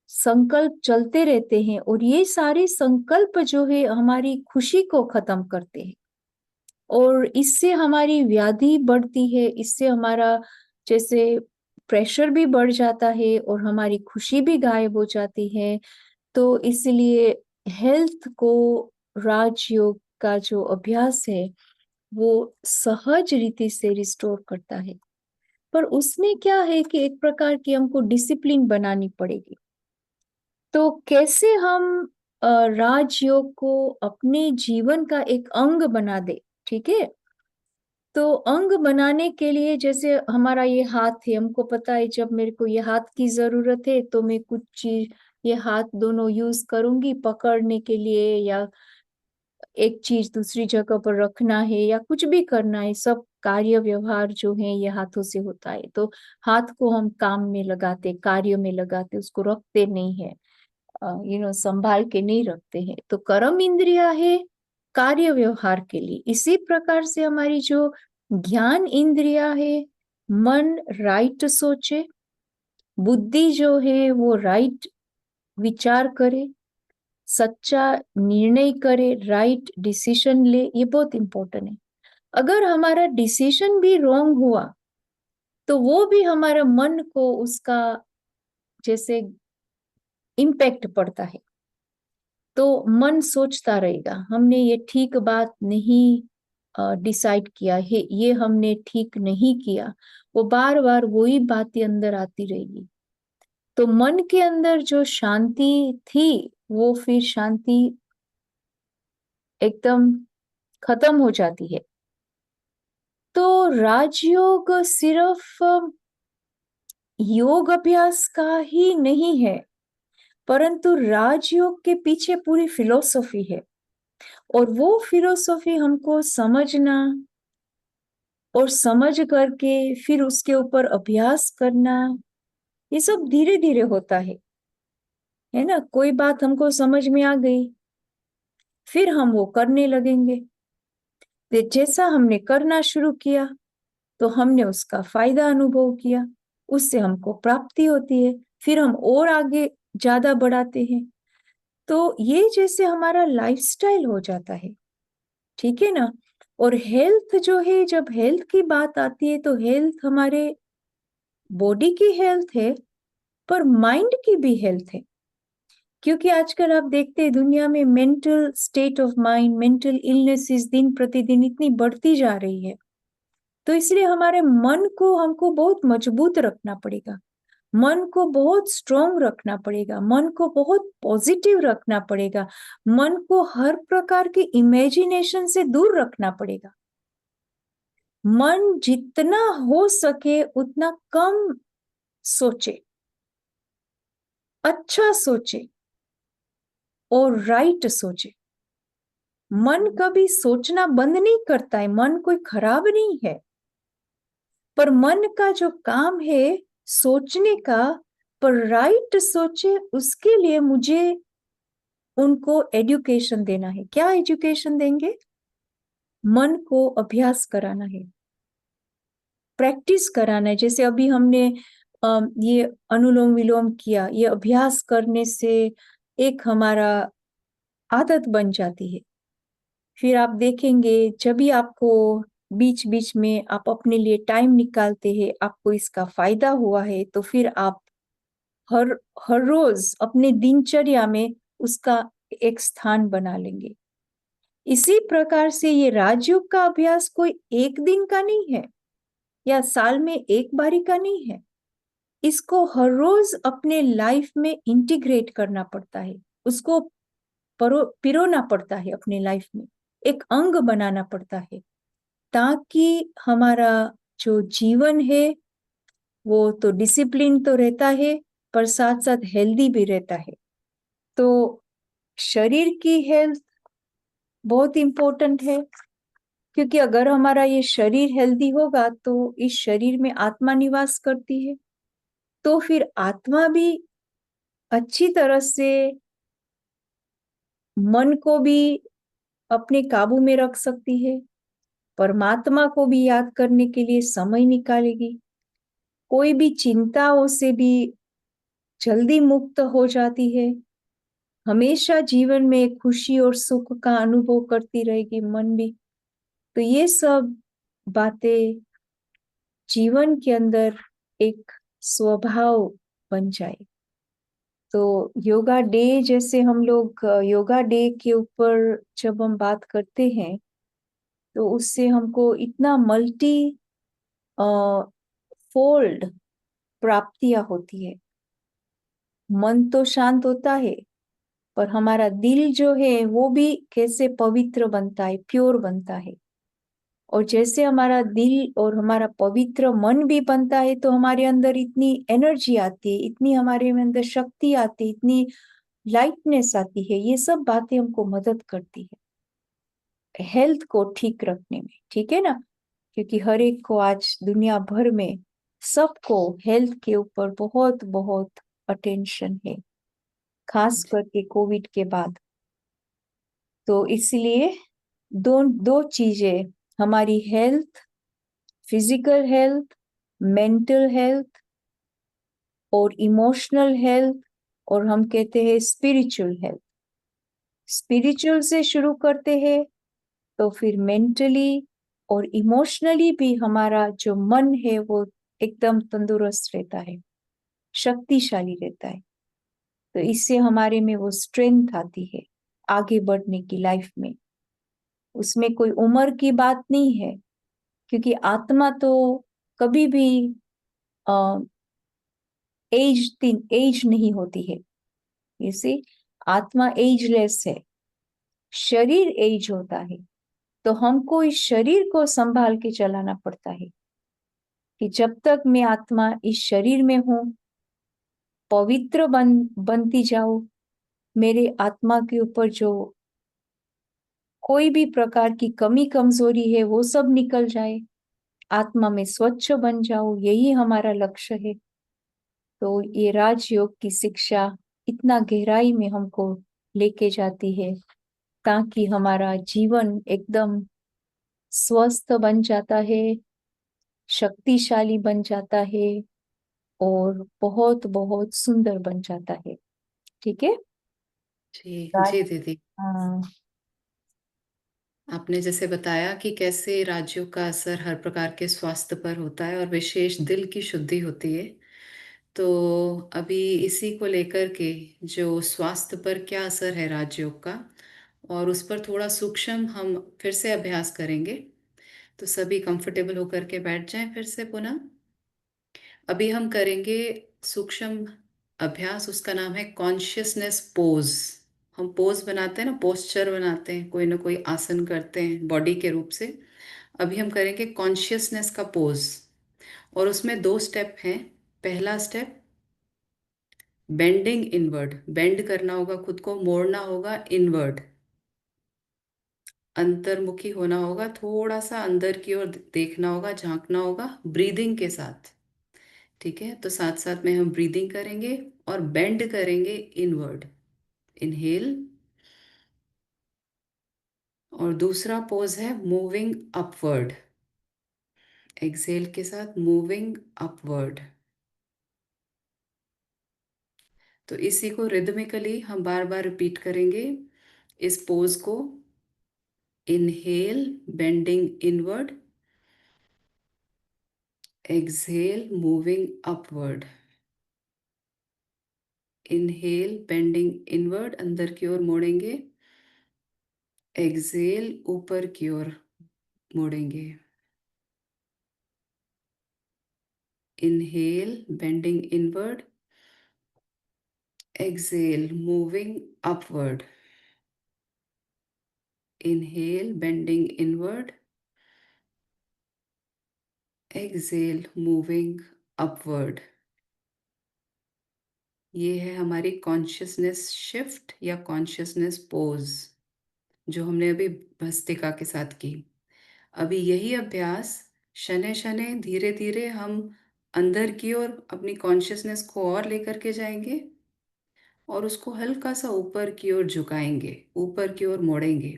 संकल्प चलते रहते हैं, और ये सारे संकल्प जो है हमारी खुशी को खत्म करते हैं, और इससे हमारी व्याधि बढ़ती है, इससे हमारा जैसे प्रेशर भी बढ़ जाता है और हमारी खुशी भी गायब हो जाती है। तो इसलिए हेल्थ को राजयोग का जो अभ्यास है वो सहज रीति से रिस्टोर करता है। पर उसमें क्या है कि एक प्रकार की हमको डिसिप्लिन बनानी पड़ेगी। तो कैसे हम राजयोग को अपने जीवन का एक अंग बना दे। ठीक है। तो अंग बनाने के लिए, जैसे हमारा ये हाथ है, हमको पता है जब मेरे को ये हाथ की जरूरत है तो मैं कुछ चीज, ये हाथ दोनों यूज करूंगी पकड़ने के लिए, या एक चीज दूसरी जगह पर रखना है या कुछ भी करना है, सब कार्य व्यवहार जो है ये हाथों से होता है। तो हाथ को हम काम में लगाते, कार्य में लगाते, उसको रखते नहीं है, संभाल के नहीं रखते हैं। तो कर्म इंद्रिया है कार्य व्यवहार के लिए। इसी प्रकार से हमारी जो ज्ञान इंद्रिया है, मन राइट सोचे, बुद्धि जो है वो राइट विचार करे, सच्चा निर्णय करे, राइट डिसीजन ले, ये बहुत इंपॉर्टेंट है। अगर हमारा डिसीजन भी रॉन्ग हुआ तो वो भी हमारे मन को उसका जैसे इम्पैक्ट पड़ता है। तो मन सोचता रहेगा हमने ये ठीक बात नहीं डिसाइड किया है, ये हमने ठीक नहीं किया, वो बार बार वही बातें अंदर आती रहेगी। तो मन के अंदर जो शांति थी वो फिर शांति एकदम खत्म हो जाती है। तो राजयोग सिर्फ योग अभ्यास का ही नहीं है, परंतु राजयोग के पीछे पूरी फिलोसॉफी है। और वो फिलोसॉफी हमको समझना और समझ करके फिर उसके ऊपर अभ्यास करना, ये सब धीरे धीरे होता है ना। कोई बात हमको समझ में आ गई, फिर हम वो करने लगेंगे। तो जैसा हमने करना शुरू किया तो हमने उसका फायदा अनुभव किया, उससे हमको प्राप्ति होती है, फिर हम और आगे ज्यादा बढ़ाते हैं। तो ये जैसे हमारा लाइफस्टाइल हो जाता है, ठीक है ना। और हेल्थ जो है, जब हेल्थ की बात आती है तो हेल्थ हमारे बॉडी की हेल्थ है पर माइंड की भी हेल्थ है। क्योंकि आजकल आप देखते हैं दुनिया में mental state of mind, mental illnesses दिन प्रतिदिन इतनी बढ़ती जा रही है। तो इसलिए हमारे मन को हमको बहुत मजबूत रखना पड़ेगा, मन को बहुत स्ट्रोंग रखना पड़ेगा, मन को बहुत पॉजिटिव रखना पड़ेगा, मन को हर प्रकार की इमेजिनेशन से दूर रखना पड़ेगा। मन जितना हो सके उतना कम सोचे, अच्छा सोचे और राइट सोचे। मन कभी सोचना बंद नहीं करता है, मन कोई खराब नहीं है, पर मन का जो काम है सोचने का, पर राइट सोचे उसके लिए मुझे उनको एजुकेशन देना है। क्या एजुकेशन देंगे? मन को अभ्यास कराना है, प्रैक्टिस कराना है। जैसे अभी हमने ये अनुलोम विलोम किया, ये अभ्यास करने से एक हमारा आदत बन जाती है। फिर आप देखेंगे जब भी आपको बीच बीच में आप अपने लिए टाइम निकालते हैं, आपको इसका फायदा हुआ है, तो फिर आप हर हर रोज अपने दिनचर्या में उसका एक स्थान बना लेंगे। इसी प्रकार से ये राजयोग का अभ्यास कोई एक दिन का नहीं है या साल में एक बारी का नहीं है। इसको हर रोज अपने लाइफ में इंटीग्रेट करना पड़ता है, उसको पिरोना पड़ता है अपने लाइफ में, एक अंग बनाना पड़ता है, ताकि हमारा जो जीवन है वो तो डिसिप्लिन तो रहता है पर साथ साथ हेल्दी भी रहता है। तो शरीर की हेल्थ बहुत इंपॉर्टेंट है, क्योंकि अगर हमारा ये शरीर हेल्दी होगा तो इस शरीर में आत्मा निवास करती है, तो फिर आत्मा भी अच्छी तरह से मन को भी अपने काबू में रख सकती है, परमात्मा को भी याद करने के लिए समय निकालेगी, कोई भी चिंताओं से भी जल्दी मुक्त हो जाती है, हमेशा जीवन में खुशी और सुख का अनुभव करती रहेगी मन भी। तो ये सब बातें जीवन के अंदर एक स्वभाव बन जाए। तो योगा डे, जैसे हम लोग योगा डे के ऊपर जब हम बात करते हैं तो उससे हमको इतना मल्टी फोल्ड प्राप्तियां होती है। मन तो शांत होता है पर हमारा दिल जो है वो भी कैसे पवित्र बनता है, प्योर बनता है। और जैसे हमारा दिल और हमारा पवित्र मन भी बनता है तो हमारे अंदर इतनी एनर्जी आती है, इतनी हमारे अंदर शक्ति आती है, इतनी लाइटनेस आती है। ये सब बातें हमको मदद करती है हेल्थ को ठीक रखने में, ठीक है ना। क्योंकि हर एक को आज दुनिया भर में सबको हेल्थ के ऊपर बहुत बहुत अटेंशन है, खास करके कोविड के बाद। तो इसलिए दो दो चीजें, हमारी health, physical health, mental health और इमोशनल हेल्थ, और हम कहते हैं स्पिरिचुअल हेल्थ। स्पिरिचुअल से शुरू करते हैं तो फिर मेंटली और इमोशनली भी हमारा जो मन है वो एकदम तंदुरुस्त रहता है, शक्तिशाली रहता है। तो इससे हमारे में वो स्ट्रेंथ आती है आगे बढ़ने की लाइफ में। उसमें कोई उम्र की बात नहीं है, क्योंकि आत्मा तो कभी भी एज नहीं होती है। इसे आत्मा एजलेस है, शरीर एज होता है। तो हमको इस शरीर को संभाल के चलाना पड़ता है कि जब तक मैं आत्मा इस शरीर में हूं, पवित्र बनती जाऊं, मेरे आत्मा के ऊपर जो कोई भी प्रकार की कमी कमजोरी है वो सब निकल जाए, आत्मा में स्वच्छ बन जाओ, यही हमारा लक्ष्य है। तो ये राजयोग की शिक्षा इतना गहराई में हमको लेके जाती है, ताकि हमारा जीवन एकदम स्वस्थ बन जाता है, शक्तिशाली बन जाता है, और बहुत बहुत सुंदर बन जाता है। ठीक है। जी राज जी दीदी। हाँ। आपने जैसे बताया कि कैसे राज्यों का असर हर प्रकार के स्वास्थ्य पर होता है और विशेष दिल की शुद्धि होती है। तो अभी इसी को लेकर के जो स्वास्थ्य पर क्या असर है राजयोग का, और उस पर थोड़ा सूक्ष्म हम फिर से अभ्यास करेंगे। तो सभी कंफर्टेबल होकर के बैठ जाएं फिर से पुनः। अभी हम करेंगे सूक्ष्म अभ्यास, उसका नाम है कॉन्शियसनेस पोज। हम पोज बनाते हैं ना, पोस्चर बनाते हैं, कोई ना कोई आसन करते हैं बॉडी के रूप से। अभी हम करेंगे कॉन्शियसनेस का पोज, और उसमें दो स्टेप हैं। पहला स्टेप बेंडिंग इनवर्ड, बेंड करना होगा, खुद को मोड़ना होगा इनवर्ड, अंतर्मुखी होना होगा, थोड़ा सा अंदर की ओर देखना होगा, झांकना होगा ब्रीदिंग के साथ। ठीक है, तो साथ साथ में हम ब्रीदिंग करेंगे और बेंड करेंगे इनवर्ड, इनहेल। और दूसरा पोज है मूविंग अपवर्ड, एक्सेल के साथ मूविंग अपवर्ड। तो इसी को रिदमिकली हम बार बार रिपीट करेंगे, इस पोज को। Inhale bending inward, exhale moving upward. Inhale bending inward, अंदर की ओर मोड़ेंगे। एक्सहेल ऊपर की ओर मोड़ेंगे। Inhale bending inward, exhale moving upward. Inhale bending inward, exhale moving upward. ये है हमारी कॉन्शियसनेस शिफ्ट या कॉन्शियसनेस पोज, जो हमने अभी भस्त्रिका के साथ की। अभी यही अभ्यास शनै शनै धीरे धीरे हम अंदर की ओर अपनी कॉन्शियसनेस को और लेकर के जाएंगे, और उसको हल्का सा ऊपर की ओर झुकाएंगे, ऊपर की ओर मोड़ेंगे।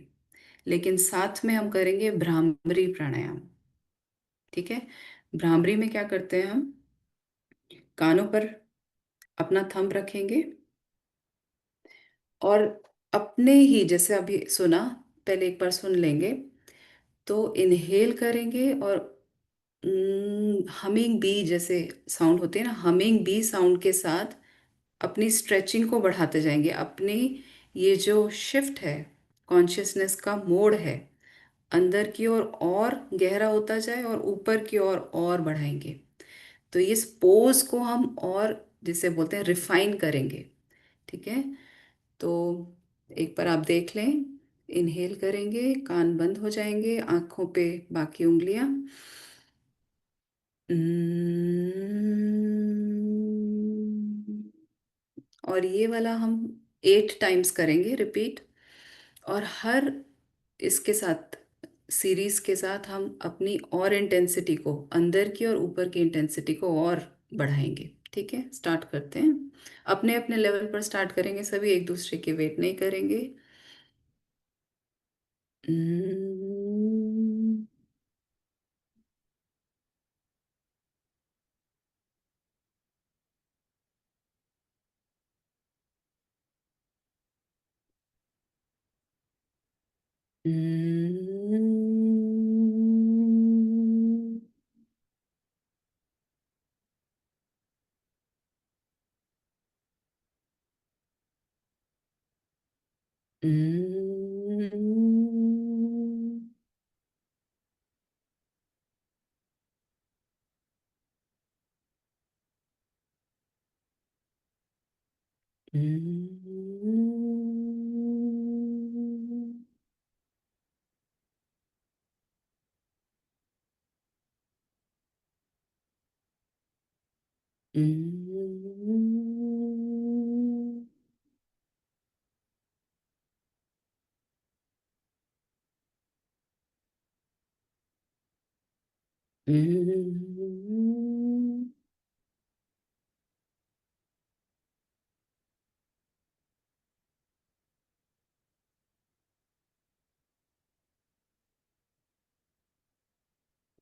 लेकिन साथ में हम करेंगे भ्रामरी प्राणायाम। ठीक है, भ्रामरी में क्या करते हैं हम, कानों पर अपना थंब रखेंगे और अपने ही जैसे अभी सुना, पहले एक बार सुन लेंगे। तो इनहेल करेंगे और हमिंग बी जैसे साउंड होती है ना, हमिंग बी साउंड के साथ अपनी स्ट्रेचिंग को बढ़ाते जाएंगे। अपनी ये जो शिफ्ट है, कॉन्शियसनेस का मोड़ है, अंदर की ओर और गहरा होता जाए और ऊपर की ओर और बढ़ाएंगे। तो इस पोज को हम और जिसे बोलते हैं रिफाइन करेंगे। ठीक है, तो एक बार आप देख लें। इनहेल करेंगे, कान बंद हो जाएंगे, आंखों पे बाकी उंगलियां। और ये वाला हम 8 टाइम्स करेंगे रिपीट। और हर इसके साथ, सीरीज के साथ हम अपनी और इंटेंसिटी को, अंदर की और ऊपर की इंटेंसिटी को और बढ़ाएंगे। ठीक है, स्टार्ट करते हैं। अपने अपने लेवल पर स्टार्ट करेंगे, सभी एक दूसरे की वेट नहीं करेंगे। Hmm.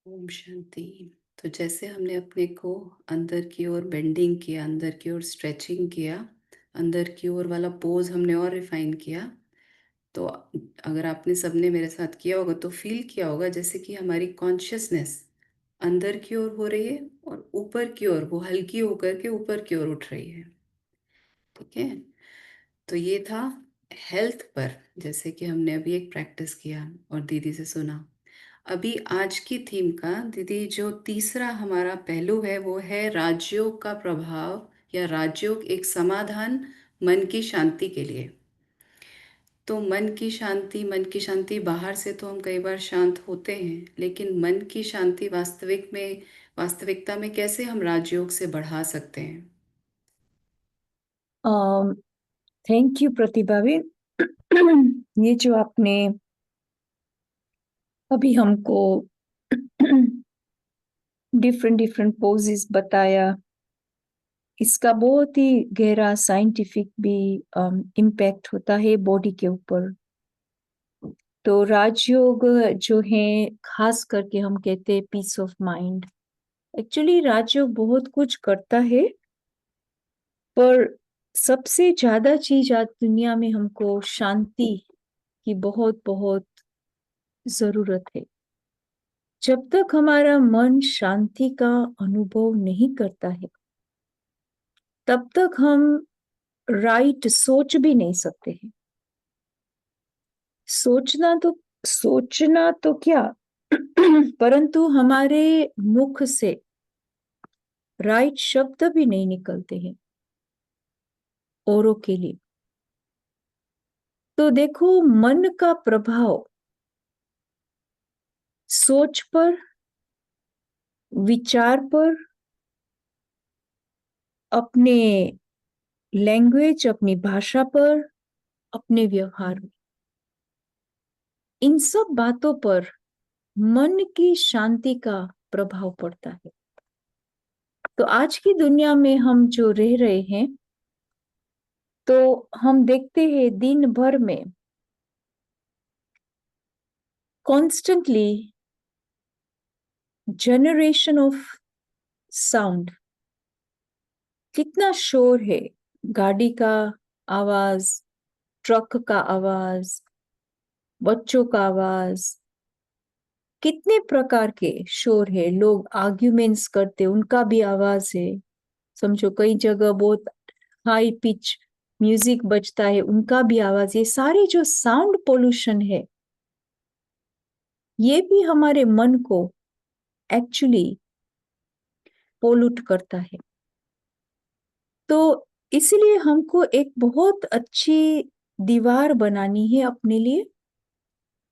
ओम शांति। तो जैसे हमने अपने को अंदर की ओर बेंडिंग किया, अंदर की ओर स्ट्रेचिंग किया, अंदर की ओर वाला पोज हमने और रिफाइन किया, तो अगर आपने सबने मेरे साथ किया होगा तो फील किया होगा जैसे कि हमारी कॉन्शियसनेस अंदर की ओर हो रही है और ऊपर की ओर वो हल्की होकर के ऊपर की ओर उठ रही है। ठीक है। तो ये था हेल्थ पर, जैसे कि हमने अभी एक प्रैक्टिस किया और दीदी से सुना। अभी आज की थीम का दीदी जो तीसरा हमारा पहलू है वो है राजयोग का प्रभाव, या राजयोग एक समाधान मन की शांति के लिए। तो मन की शांति बाहर से तो हम कई बार शांत होते हैं, लेकिन मन की शांति वास्तविकता में कैसे हम राजयोग से बढ़ा सकते हैं? थैंक यू प्रतिभा भी। ये जो आपने अभी हमको डिफरेंट डिफरेंट पोजेस बताया, इसका बहुत ही गहरा साइंटिफिक भी इम्पैक्ट होता है बॉडी के ऊपर। तो राजयोग जो है, खास करके हम कहते हैं पीस ऑफ माइंड। एक्चुअली राजयोग बहुत कुछ करता है, पर सबसे ज्यादा चीज आज दुनिया में हमको शांति की बहुत बहुत जरूरत है। जब तक हमारा मन शांति का अनुभव नहीं करता है, तब तक हम राइट सोच भी नहीं सकते हैं। सोचना तो क्या, परंतु हमारे मुख से राइट शब्द भी नहीं निकलते हैं औरों के लिए। तो देखो, मन का प्रभाव सोच पर, विचार पर, अपने लैंग्वेज, अपनी भाषा पर, अपने व्यवहार में, इन सब बातों पर मन की शांति का प्रभाव पड़ता है। तो आज की दुनिया में हम जो रह रहे हैं, तो हम देखते हैं दिन भर में कॉन्स्टेंटली जनरेशन ऑफ साउंड। कितना शोर है, गाड़ी का आवाज, ट्रक का आवाज, बच्चों का आवाज, कितने प्रकार के शोर है। लोग आर्ग्यूमेंट्स करते, उनका भी आवाज है। समझो कई जगह बहुत हाई पिच म्यूजिक बजता है, उनका भी आवाज। ये सारे जो साउंड पोल्यूशन है, ये भी हमारे मन को एक्चुअली पोल्यूट करता है। तो इसलिए हमको एक बहुत अच्छी दीवार बनानी है अपने लिए,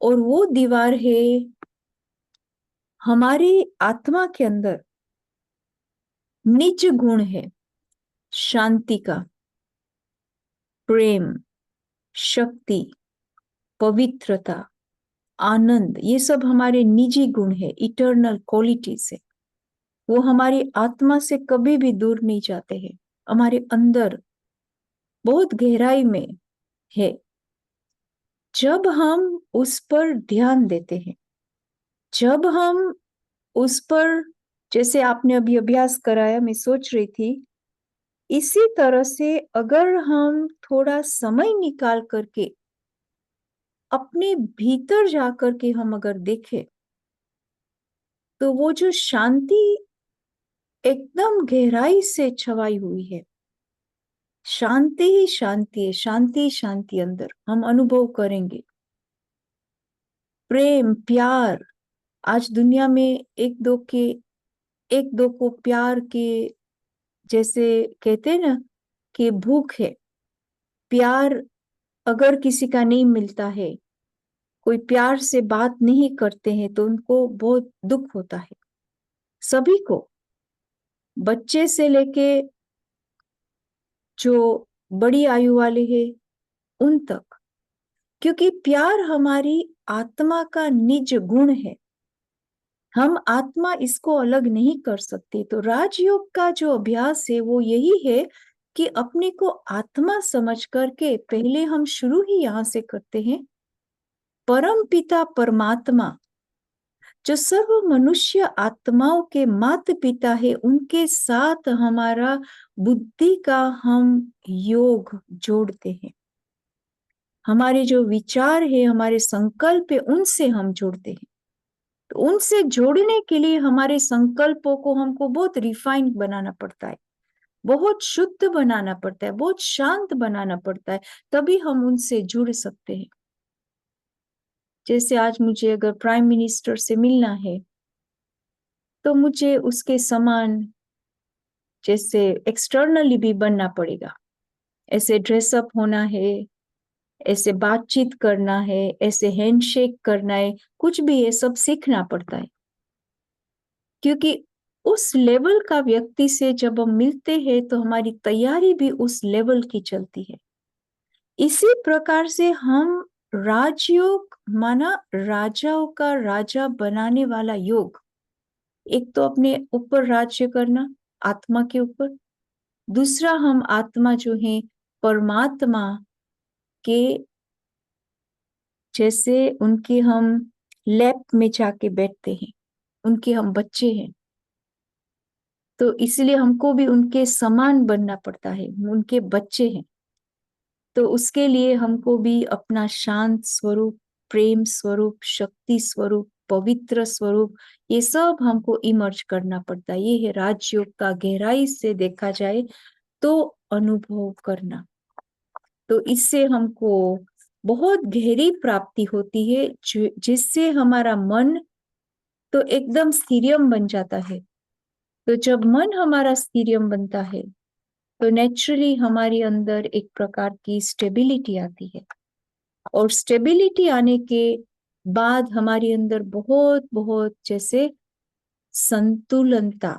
और वो दीवार है हमारी आत्मा के अंदर निज गुण है शांति का, प्रेम, शक्ति, पवित्रता, आनंद। ये सब हमारे निजी गुण है, इटर्नल क्वालिटीज है। वो हमारी आत्मा से कभी भी दूर नहीं जाते हैं, हमारे अंदर बहुत गहराई में है। जब हम उस पर ध्यान देते हैं, जब हम उस पर, जैसे आपने अभी अभ्यास कराया, मैं सोच रही थी इसी तरह से अगर हम थोड़ा समय निकाल करके अपने भीतर जाकर के हम अगर देखें तो वो जो शांति एकदम गहराई से छवाई हुई है, शांति ही शांति है, शांति शांति अंदर हम अनुभव करेंगे। प्रेम, प्यार, आज दुनिया में एक दो को प्यार के जैसे कहते हैं ना कि भूख है। प्यार अगर किसी का नहीं मिलता है, कोई प्यार से बात नहीं करते हैं तो उनको बहुत दुख होता है। सभी को, बच्चे से लेके जो बड़ी आयु वाले हैं उन तक, क्योंकि प्यार हमारी आत्मा का निज गुण है। हम आत्मा इसको अलग नहीं कर सकते। तो राजयोग का जो अभ्यास है वो यही है कि अपने को आत्मा समझ करके, पहले हम शुरू ही यहां से करते हैं, परम पिता परमात्मा जो सर्व मनुष्य आत्माओं के माता पिता है, उनके साथ हमारा बुद्धि का हम योग जोड़ते हैं। हमारे जो विचार है, हमारे संकल्प है, उनसे हम जोड़ते हैं। तो उनसे जोड़ने के लिए हमारे संकल्पों को हमको बहुत रिफाइंड बनाना पड़ता है, बहुत शुद्ध बनाना पड़ता है, बहुत शांत बनाना पड़ता है, तभी हम उनसे जुड़ सकते हैं। जैसे आज मुझे अगर प्राइम मिनिस्टर से मिलना है तो मुझे उसके समान जैसे एक्सटर्नली भी बनना पड़ेगा। ऐसे ड्रेसअप होना है, ऐसे बातचीत करना है, ऐसे हैंडशेक करना है, कुछ भी है, सब सीखना पड़ता है। क्योंकि उस लेवल का व्यक्ति से जब हम मिलते हैं तो हमारी तैयारी भी उस लेवल की चलती है। इसी प्रकार से हम राजयोग माना राजाओं का राजा बनाने वाला योग। एक तो अपने ऊपर राज्य करना, आत्मा के ऊपर। दूसरा, हम आत्मा जो है परमात्मा के जैसे उनके हम लैप में जाके बैठते हैं, उनके हम बच्चे हैं। तो इसलिए हमको भी उनके समान बनना पड़ता है, उनके बच्चे हैं। तो उसके लिए हमको भी अपना शांत स्वरूप, प्रेम स्वरूप, शक्ति स्वरूप, पवित्र स्वरूप, ये सब हमको इमर्ज करना पड़ता है। ये है राजयोग का गहराई से देखा जाए तो अनुभव करना। तो इससे हमको बहुत गहरी प्राप्ति होती है, जिससे हमारा मन तो एकदम स्थिरम बन जाता है। तो जब मन हमारा स्थिरम बनता है तो नेचुरली हमारे अंदर एक प्रकार की स्टेबिलिटी आती है। और स्टेबिलिटी आने के बाद हमारे अंदर बहुत बहुत जैसे संतुलनता,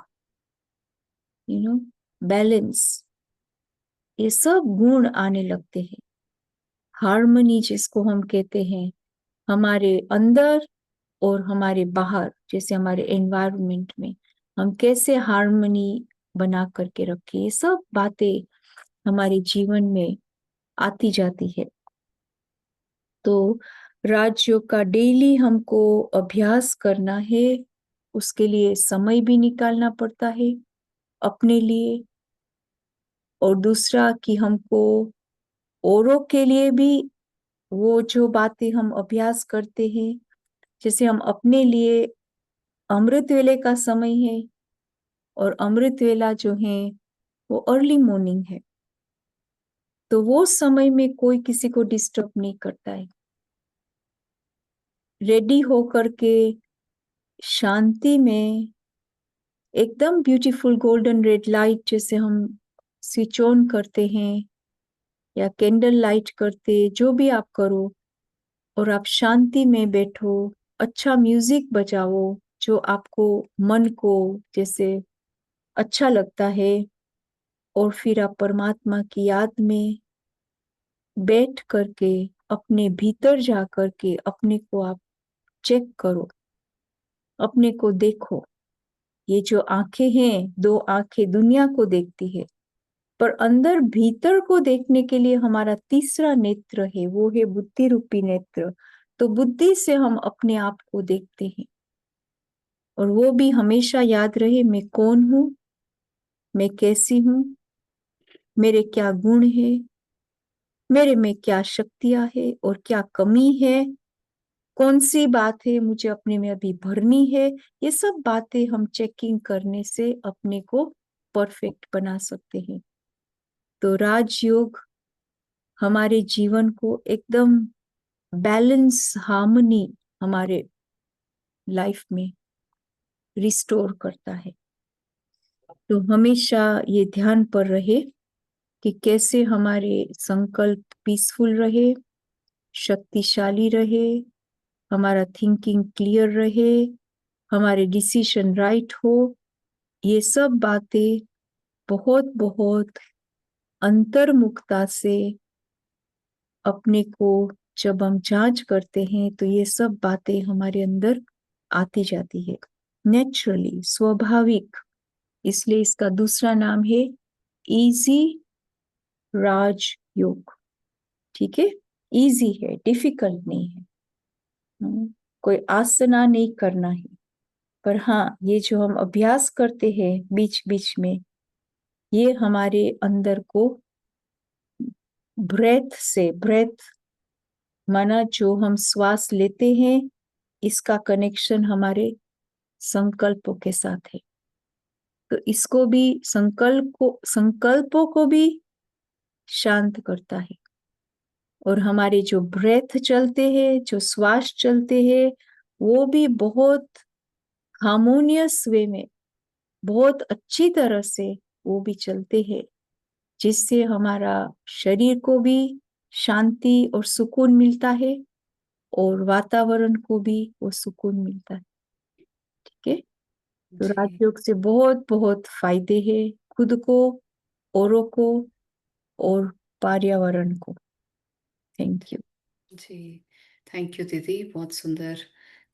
यू नो, बैलेंस, ये सब गुण आने लगते हैं। हार्मनी जिसको हम कहते हैं, हमारे अंदर और हमारे बाहर, जैसे हमारे एनवायरनमेंट में हम कैसे हार्मनी बना करके रखें, ये सब बातें हमारे जीवन में आती जाती है। तो राजयोग का डेली हमको अभ्यास करना है, उसके लिए समय भी निकालना पड़ता है अपने लिए। और दूसरा कि हमको औरों के लिए भी वो जो बातें हम अभ्यास करते हैं, जैसे हम अपने लिए अमृत वेले का समय है, और अमृत वेला जो है वो अर्ली मॉर्निंग है। तो वो समय में कोई किसी को डिस्टर्ब नहीं करता है। रेडी होकर के शांति में एकदम ब्यूटीफुल गोल्डन रेड लाइट जैसे हम स्विच ऑन करते हैं या कैंडल लाइट करते, जो भी आप करो, और आप शांति में बैठो, अच्छा म्यूजिक बजाओ जो आपको मन को जैसे अच्छा लगता है, और फिर आप परमात्मा की याद में बैठ करके अपने भीतर जा करके अपने को आप चेक करो, अपने को देखो। ये जो आंखें हैं, दो आंखें दुनिया को देखती है, पर अंदर भीतर को देखने के लिए हमारा तीसरा नेत्र है, वो है बुद्धि रूपी नेत्र। तो बुद्धि से हम अपने आप को देखते हैं, और वो भी हमेशा याद रहे, मैं कौन हूं, मैं कैसी हूं, मेरे क्या गुण है, मेरे में क्या शक्तियां है और क्या कमी है, कौन सी बात है मुझे अपने में अभी भरनी है। ये सब बातें हम चेकिंग करने से अपने को परफेक्ट बना सकते हैं। तो राजयोग हमारे जीवन को एकदम बैलेंस, हार्मनी हमारे लाइफ में रिस्टोर करता है। तो हमेशा ये ध्यान पर रहे कि कैसे हमारे संकल्प पीसफुल रहे, शक्तिशाली रहे, हमारा थिंकिंग क्लियर रहे, हमारे डिसीजन राइट हो। ये सब बातें बहुत बहुत अंतर्मुखता से अपने को जब हम जांच करते हैं तो ये सब बातें हमारे अंदर आती जाती है नेचुरली, स्वाभाविक। इसलिए इसका दूसरा नाम है इजी राजयोग। ठीक है, इजी है, डिफिकल्ट नहीं है। कोई आसना नहीं करना है। पर हाँ, ये जो हम अभ्यास करते हैं बीच बीच में, ये हमारे अंदर को ब्रेथ से, ब्रेथ माना जो हम श्वास लेते हैं, इसका कनेक्शन हमारे संकल्पों के साथ है। तो इसको भी, संकल्पों को भी शांत करता है। और हमारे जो ब्रेथ चलते हैं, जो श्वास चलते हैं, वो भी बहुत हार्मोनियस वे में, बहुत अच्छी तरह से वो भी चलते हैं, जिससे हमारा शरीर को भी शांति और सुकून मिलता है और वातावरण को भी वो सुकून मिलता है। ठीक है, तो जी। राजयोग से बहुत बहुत फायदे हैं, खुद को, औरों को और पर्यावरण को। Thank you. जी, थैंक यू दीदी, बहुत सुंदर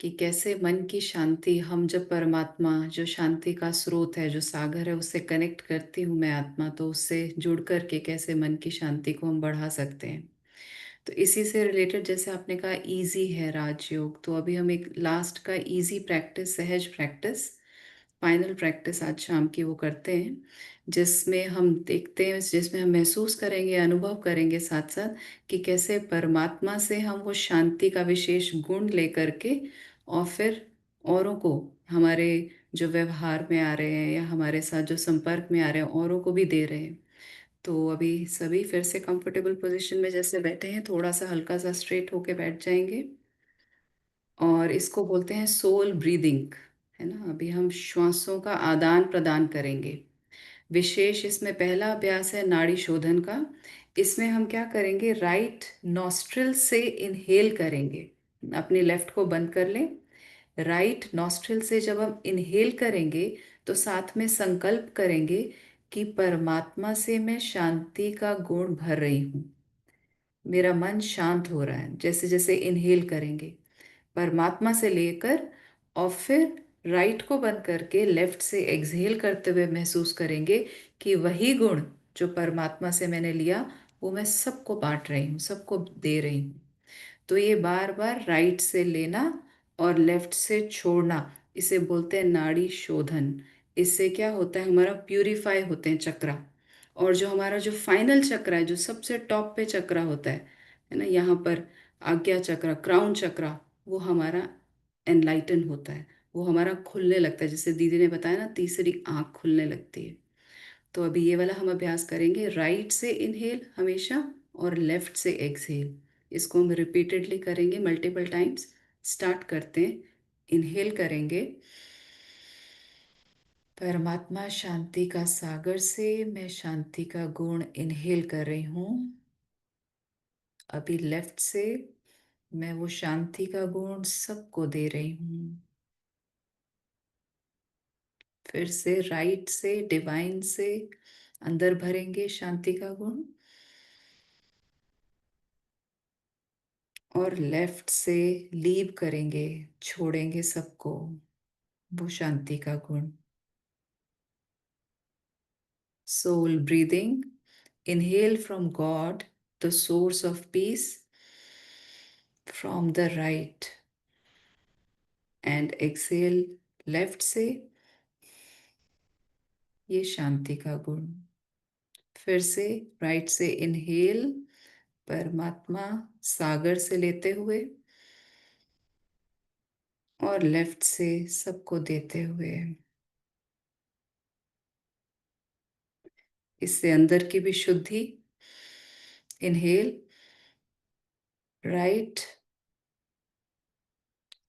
कि कैसे मन की शांति, हम जब परमात्मा जो शांति का स्रोत है, जो सागर है, उससे कनेक्ट करती हूँ मैं आत्मा, तो उससे जुड़ करके कैसे मन की शांति को हम बढ़ा सकते हैं। तो इसी से रिलेटेड जैसे आपने कहा इजी है राजयोग, तो अभी हम एक लास्ट का इजी प्रैक्टिस, सहज प्रैक्टिस, फाइनल प्रैक्टिस आज शाम की वो करते हैं, जिसमें हम देखते हैं, जिसमें हम महसूस करेंगे, अनुभव करेंगे साथ साथ कि कैसे परमात्मा से हम वो शांति का विशेष गुण लेकर के और फिर औरों को, हमारे जो व्यवहार में आ रहे हैं या हमारे साथ जो संपर्क में आ रहे हैं, औरों को भी दे रहे हैं। तो अभी सभी फिर से कंफर्टेबल पोजीशन में जैसे बैठे हैं, थोड़ा सा हल्का सा स्ट्रेट होके बैठ जाएंगे। और इसको बोलते हैं सोल ब्रीदिंग, है ना। अभी हम श्वासों का आदान प्रदान करेंगे। विशेष इसमें पहला अभ्यास है नाड़ी शोधन का। इसमें हम क्या करेंगे, राइट नॉस्ट्रिल से इनहेल करेंगे। अपने लेफ्ट को बंद कर लें। राइट नॉस्ट्रिल से जब हम इनहेल करेंगे तो साथ में संकल्प करेंगे कि परमात्मा से मैं शांति का गुण भर रही हूँ। मेरा मन शांत हो रहा है, जैसे जैसे इनहेल करेंगे परमात्मा से लेकर, और फिर राइट को बंद करके लेफ्ट से एक्सहेल करते हुए महसूस करेंगे कि वही गुण जो परमात्मा से मैंने लिया, वो मैं सबको बांट रही हूँ, सबको दे रही हूँ। तो ये बार बार राइट से लेना और लेफ्ट से छोड़ना, इसे बोलते हैं नाड़ी शोधन। इससे क्या होता है, हमारा प्यूरिफाई होते हैं चक्रा। और जो हमारा जो फाइनल चक्र है, जो सबसे टॉप पे चक्र होता है ना, यहाँ पर आज्ञा चक्र, क्राउन चक्र, वो हमारा एनलाइटन होता है, वो हमारा खुलने लगता है। जैसे दीदी ने बताया ना, तीसरी आंख खुलने लगती है। तो अभी ये वाला हम अभ्यास करेंगे, राइट से इनहेल हमेशा और लेफ्ट से एक्सहेल। इसको हम रिपीटेडली करेंगे मल्टीपल टाइम्स। स्टार्ट करते हैं। इनहेल करेंगे, परमात्मा शांति का सागर से मैं शांति का गुण इनहेल कर रही हूँ। अभी लेफ्ट से मैं वो शांति का गुण सबको दे रही हूँ। फिर से राइट से, डिवाइन से अंदर भरेंगे शांति का गुण, और लेफ्ट से लीव करेंगे, छोड़ेंगे सबको वो शांति का गुण। Soul breathing, inhale from God the source of peace from the right, and exhale left से ये शांति का गुण। फिर से राइट से इनहेल, परमात्मा सागर से लेते हुए और लेफ्ट से सबको देते हुए। इससे अंदर की भी शुद्धि। Inhale, right,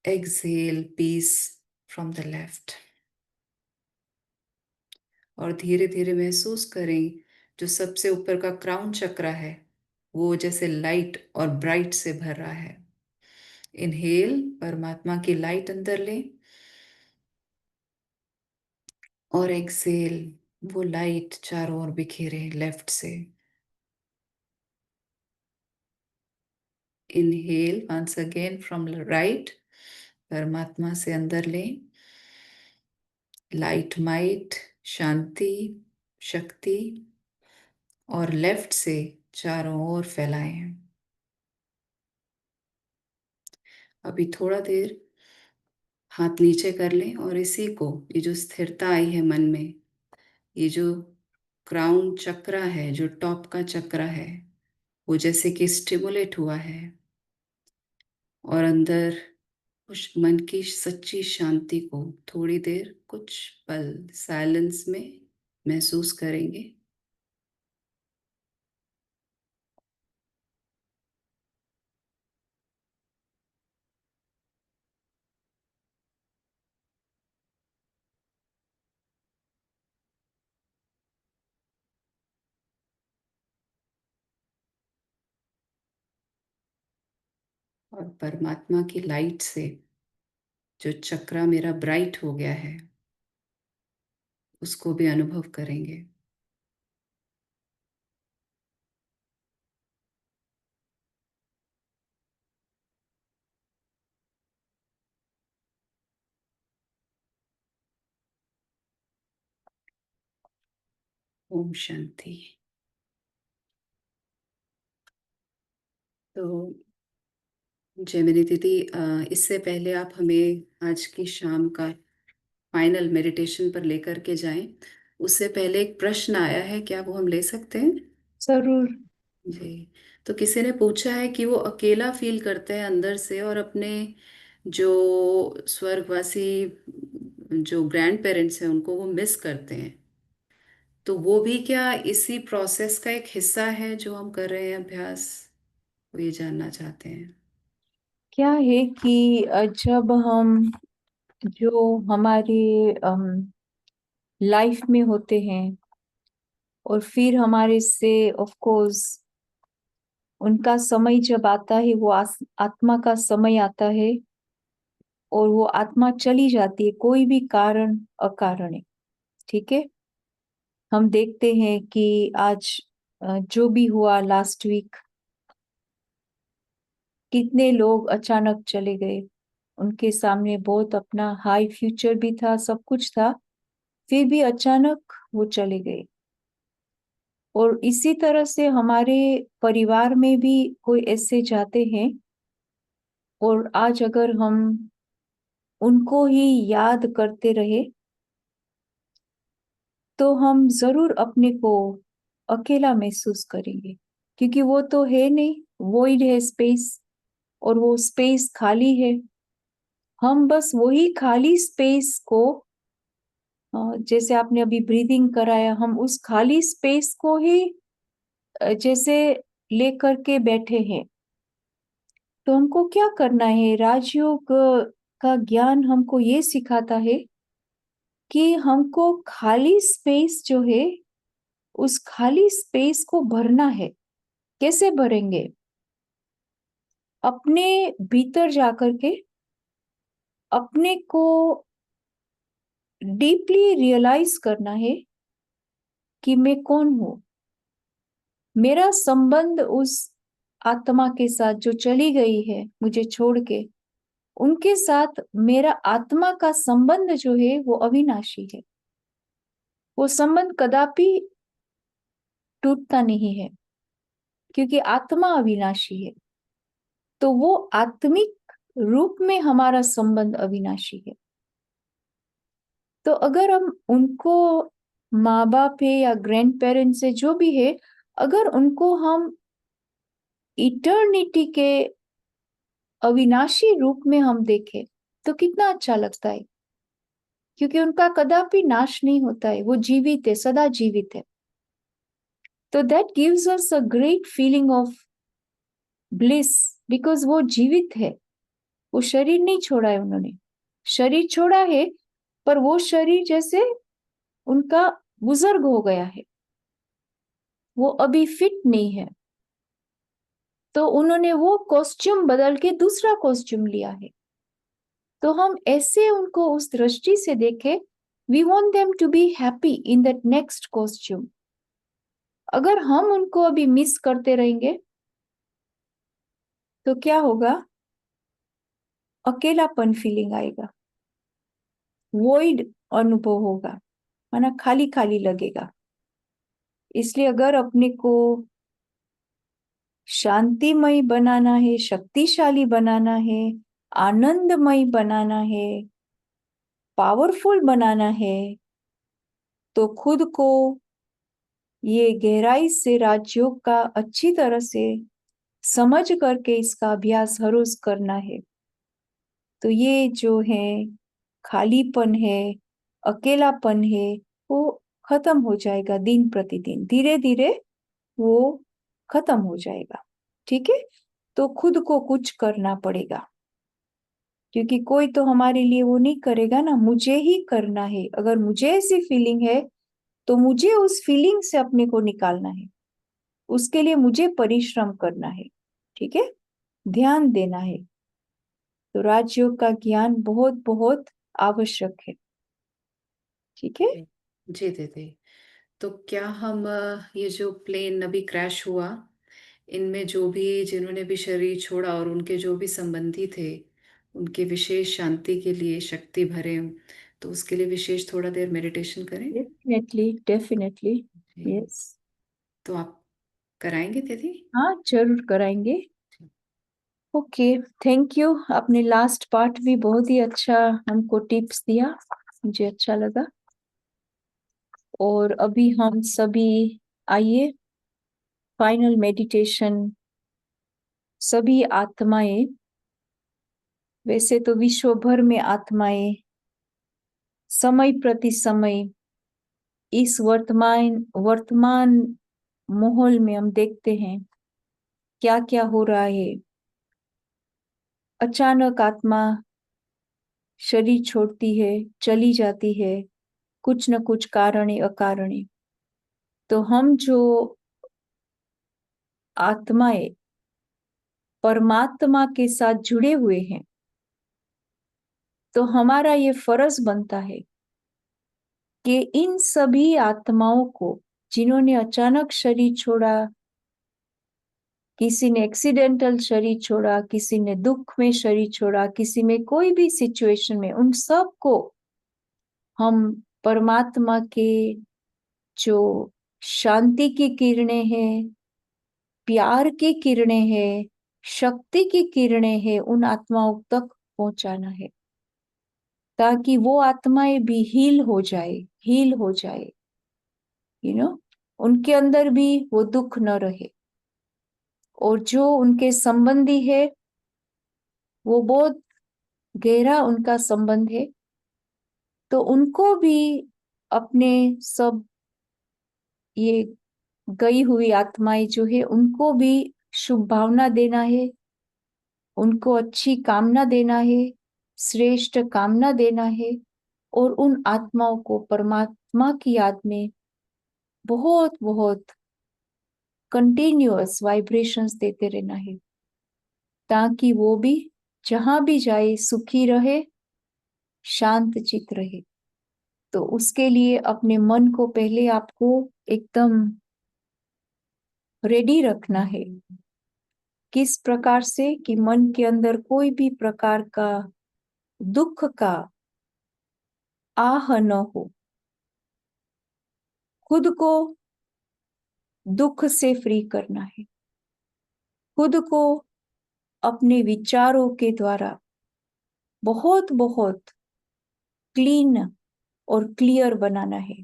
exhale, peace from the left. और धीरे धीरे महसूस करें जो सबसे ऊपर का क्राउन चक्र है वो जैसे लाइट और ब्राइट से भर रहा है। इनहेल, परमात्मा की लाइट अंदर लें, और एक्सहेल, वो लाइट चारों ओर बिखेरे लेफ्ट से। Inhale once again from right, परमात्मा से अंदर लें, लाइट, माइट, शांति, शक्ति, और लेफ्ट से चारों ओर फैलाएं। अभी थोड़ा देर हाथ नीचे कर लें और इसी को, ये जो स्थिरता आई है मन में, ये जो क्राउन चक्र है, जो टॉप का चक्र है, वो जैसे कि स्टिमुलेट हुआ है और अंदर उस मन की सच्ची शांति को थोड़ी देर, कुछ पल साइलेंस में महसूस करेंगे। और परमात्मा की लाइट से जो चक्रा मेरा ब्राइट हो गया है उसको भी अनुभव करेंगे। ओम शांति। तो जयमिनी दीदी, इससे पहले आप हमें आज की शाम का फाइनल मेडिटेशन पर लेकर के जाएं। उससे पहले एक प्रश्न आया है, क्या वो हम ले सकते हैं? जरूर। जी। तो किसी ने पूछा है कि वो अकेला फील करते हैं अंदर से और अपने जो स्वर्गवासी जो ग्रैंड पेरेंट्स हैं उनको वो मिस करते हैं। तो वो भी क्या इसी प्रोसेस का एक हिस्सा है जो हम कर रहे हैं अभ्यास? वो ये जानना चाहते हैं। क्या है कि जब हम जो हमारे लाइफ में होते हैं और फिर हमारे से ऑफ कोर्स उनका समय जब आता है, वो आत्मा का समय आता है और वो आत्मा चली जाती है कोई भी कारण अकारण है। ठीक है, हम देखते हैं कि आज जो भी हुआ लास्ट वीक, कितने लोग अचानक चले गए। उनके सामने बहुत अपना हाई फ्यूचर भी था, सब कुछ था, फिर भी अचानक वो चले गए। और इसी तरह से हमारे परिवार में भी कोई ऐसे जाते हैं, और आज अगर हम उनको ही याद करते रहे तो हम जरूर अपने को अकेला महसूस करेंगे, क्योंकि वो तो है नहीं, वॉइड है स्पेस, और वो स्पेस खाली है। हम बस वही खाली स्पेस को, जैसे आपने अभी ब्रीदिंग कराया, हम उस खाली स्पेस को ही जैसे लेकर के बैठे हैं। तो हमको क्या करना है? राजयोग का ज्ञान हमको ये सिखाता है कि हमको खाली स्पेस जो है, उस खाली स्पेस को भरना है। कैसे भरेंगे? अपने भीतर जाकर के अपने को डीपली रियलाइज करना है कि मैं कौन हूं। मेरा संबंध उस आत्मा के साथ जो चली गई है मुझे छोड़ के, उनके साथ मेरा आत्मा का संबंध जो है वो अविनाशी है। वो संबंध कदापि टूटता नहीं है, क्योंकि आत्मा अविनाशी है। तो वो आत्मिक रूप में हमारा संबंध अविनाशी है। तो अगर हम उनको, माँ बाप है या ग्रैंड पेरेंट्स है जो भी है, अगर उनको हम इटर्निटी के अविनाशी रूप में हम देखें तो कितना अच्छा लगता है, क्योंकि उनका कदापि नाश नहीं होता है, वो जीवित है, सदा जीवित है। तो that gives us a great feeling of bliss, because वो जीवित है, वो शरीर नहीं छोड़ा है उन्होंने। शरीर छोड़ा है, पर वो शरीर जैसे उनका बुजुर्ग हो गया है, वो अभी फिट नहीं है, तो उन्होंने वो कॉस्ट्यूम बदल के दूसरा कॉस्ट्यूम लिया है। तो हम ऐसे उनको उस दृष्टि से देखें, we want them to be happy in that next costume. अगर हम उनको अभी मिस करते रहेंगे तो क्या होगा? अकेलापन फीलिंग आएगा, वॉइड अनुभव होगा, माना खाली खाली लगेगा। इसलिए अगर अपने को शांतिमय बनाना है, शक्तिशाली बनाना है, आनंदमय बनाना है, पावरफुल बनाना है, तो खुद को ये गहराई से राजयोग का अच्छी तरह से समझ करके इसका अभ्यास हर रोज करना है। तो ये जो है खालीपन है, अकेलापन है, वो खत्म हो जाएगा दिन प्रतिदिन, धीरे धीरे वो खत्म हो जाएगा। ठीक है, तो खुद को कुछ करना पड़ेगा, क्योंकि कोई तो हमारे लिए वो नहीं करेगा ना, मुझे ही करना है। अगर मुझे ऐसी फीलिंग है तो मुझे उस फीलिंग से अपने को निकालना है, उसके लिए मुझे परिश्रम करना है। ठीक है, ध्यान देना है। तो राजयोग का ज्ञान बहुत बहुत आवश्यक है। ठीक है। जी दीदी। तो क्या हम ये जो प्लेन अभी क्रैश हुआ, इनमें जो भी जिन्होंने भी शरीर छोड़ा और उनके जो भी संबंधी थे, उनके विशेष शांति के लिए शक्ति भरे, तो उसके लिए विशेष थोड़ा देर मेडिटेशन करें। Definitely definitely. जी। यस। तो आप कराएंगे दीदी? हाँ, जरूर कराएंगे। Okay, thank you. आपने लास्ट पार्ट भी बहुत ही अच्छा हमको टिप्स दिया, मुझे अच्छा लगा। और अभी हम सभी आइए, फाइनल मेडिटेशन। सभी आत्माएं, वैसे तो विश्व भर में आत्माएं समय प्रति समय इस वर्तमान वर्तमान माहौल में हम देखते हैं क्या क्या हो रहा है। अचानक आत्मा शरीर छोड़ती है, चली जाती है, कुछ न कुछ कारणे अकारणे। तो हम जो आत्माएं परमात्मा के साथ जुड़े हुए हैं, तो हमारा ये फर्ज बनता है कि इन सभी आत्माओं को, जिन्होंने अचानक शरीर छोड़ा, किसी ने एक्सीडेंटल शरीर छोड़ा, किसी ने दुख में शरीर छोड़ा, किसी में कोई भी सिचुएशन में, उन सब को हम परमात्मा के जो शांति की किरणें हैं, प्यार की किरणें हैं, शक्ति की किरणें हैं, उन आत्माओं तक पहुंचाना है, ताकि वो आत्माएं भी हील हो जाए, हील हो जाए। यू नो, उनके अंदर भी वो दुख न रहे। और जो उनके संबंधी है, वो बहुत गहरा उनका संबंध है, तो उनको भी अपने सब ये गई हुई आत्माएं जो है, उनको भी शुभ भावना देना है, उनको अच्छी कामना देना है, श्रेष्ठ कामना देना है। और उन आत्माओं को परमात्मा की याद में बहुत बहुत कंटिन्यूअस वाइब्रेशंस देते रहना है, ताकि वो भी जहां भी जाए सुखी रहे, शांत चित रहे। तो उसके लिए अपने मन को पहले आपको एकदम रेडी रखना है। किस प्रकार से? कि मन के अंदर कोई भी प्रकार का दुख का आह न हो। खुद को दुख से फ्री करना है, खुद को अपने विचारों के द्वारा बहुत बहुत क्लीन और क्लियर बनाना है।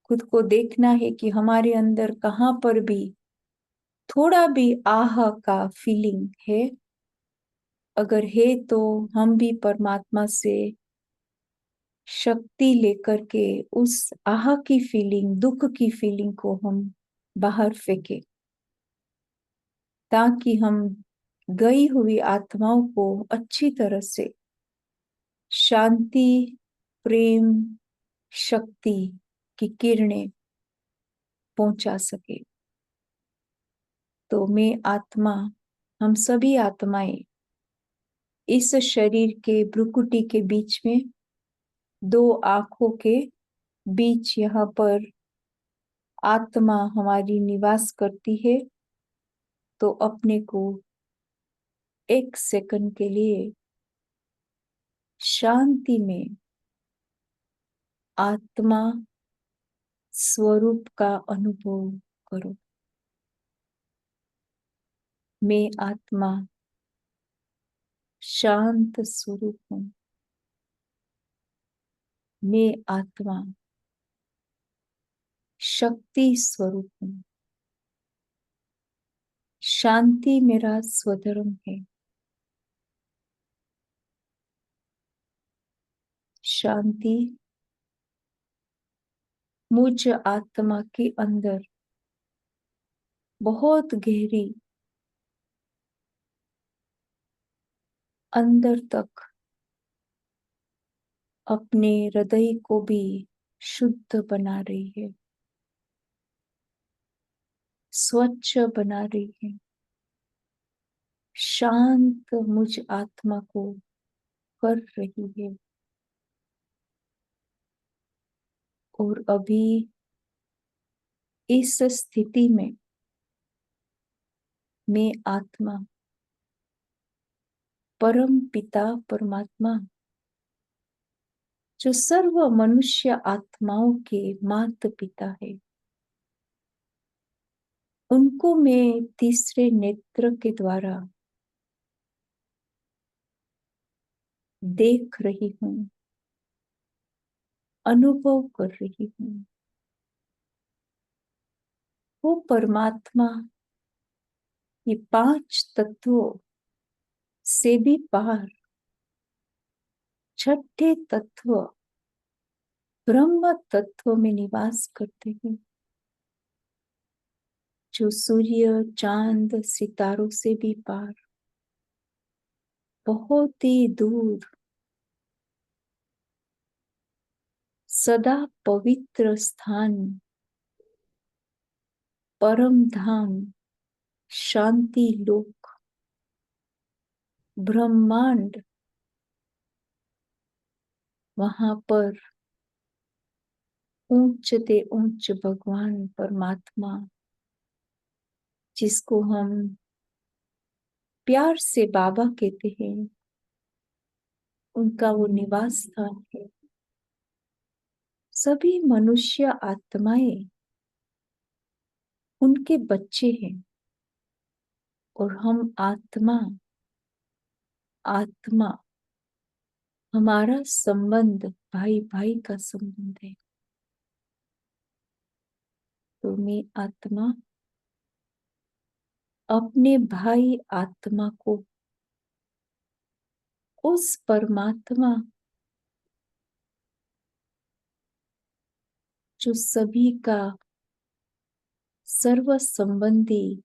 खुद को देखना है कि हमारे अंदर कहाँ पर भी थोड़ा भी आह का फीलिंग है, अगर है तो हम भी परमात्मा से शक्ति लेकर के उस आह की फीलिंग, दुख की फीलिंग को हम बाहर फेंके, ताकि हम गई हुई आत्माओं को अच्छी तरह से शांति, प्रेम, शक्ति की किरणें पहुंचा सके। तो मैं आत्मा, हम सभी आत्माएं इस शरीर के भ्रुकुटी के बीच में, दो आंखों के बीच यहाँ पर आत्मा हमारी निवास करती है, तो अपने को 1 सेकंड के लिए शांति में आत्मा स्वरूप का अनुभव करो। मैं आत्मा शांत स्वरूप हूँ। मैं आत्मा शक्ति स्वरूप हूँ। शांति मेरा स्वधर्म है। शांति मुझ आत्मा के अंदर बहुत गहरी, अंदर तक अपने हृदय को भी शुद्ध बना रही है, स्वच्छ बना रही है। शांत मुझ आत्मा को कर रही है। और अभी इस स्थिति में मैं आत्मा, परम पिता परमात्मा, जो सर्व मनुष्य आत्माओं के माता पिता है, उनको मैं तीसरे नेत्र के द्वारा देख रही हूँ, अनुभव कर रही हूँ। वो परमात्मा ये 5 तत्वों से भी पार छठे तत्व ब्रह्म तत्व में निवास करते हैं, जो सूर्य, चांद, सितारों से भी पार, बहुत ही दूर, सदा पवित्र स्थान, परम धाम, शांति लोक, ब्रह्मांड, वहां पर ऊंचते ऊंच भगवान परमात्मा, जिसको हम प्यार से बाबा कहते हैं, उनका वो निवास स्थान है। सभी मनुष्य आत्माएं उनके बच्चे हैं, और हम आत्मा आत्मा, हमारा संबंध भाई भाई का संबंध है। तो मैं आत्मा अपने भाई आत्मा को उस परमात्मा, जो सभी का सर्व संबंधी,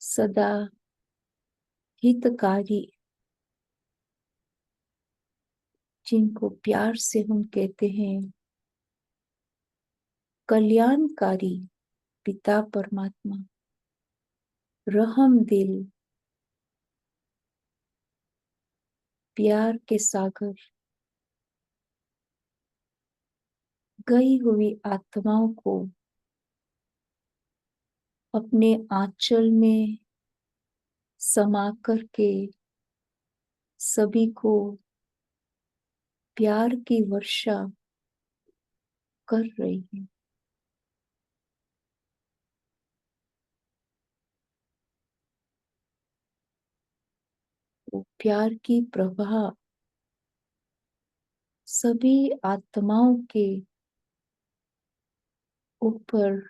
सदा हितकारी, जिनको प्यार से हम कहते हैं कल्याणकारी पिता परमात्मा, रहम दिल, प्यार के सागर, गई हुई आत्माओं को अपने आंचल में समा करके सभी को प्यार की वर्षा कर रही है। वो प्यार की प्रवाह सभी आत्माओं के ऊपर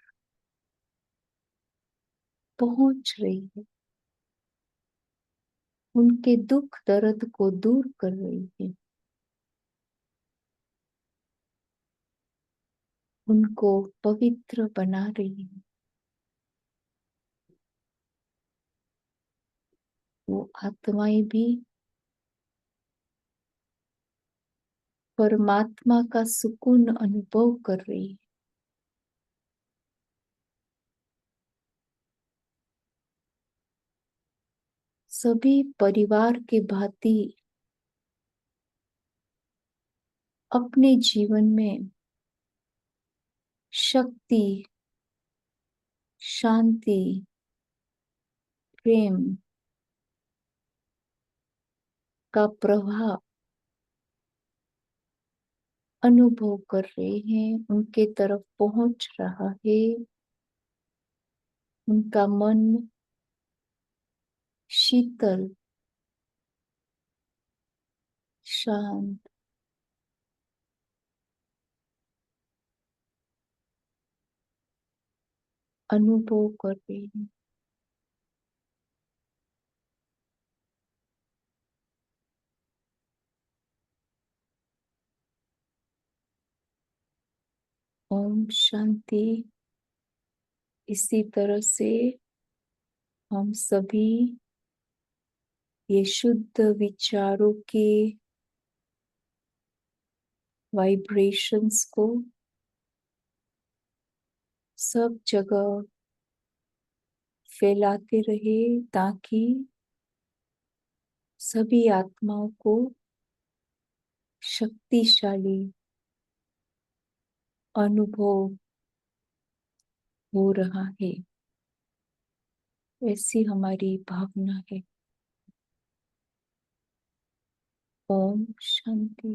पहुंच रही है, उनके दुख दर्द को दूर कर रही है, उनको पवित्र बना रही है। वो आत्माएं भी परमात्मा का सुकून अनुभव कर रही है। सभी परिवार के भांति अपने जीवन में शक्ति, शांति, प्रेम का प्रभाव अनुभव कर रहे हैं, उनके तरफ पहुंच रहा है। उनका मन शीतल, शांत, अनुभव कर रहे हैं। ओम शांति। इसी तरह से हम सभी ये शुद्ध विचारों के वाइब्रेशंस को सब जगह फैलाते रहे, ताकि सभी आत्माओं को शक्तिशाली अनुभव हो रहा है। ऐसी हमारी भावना है। ओम शांति।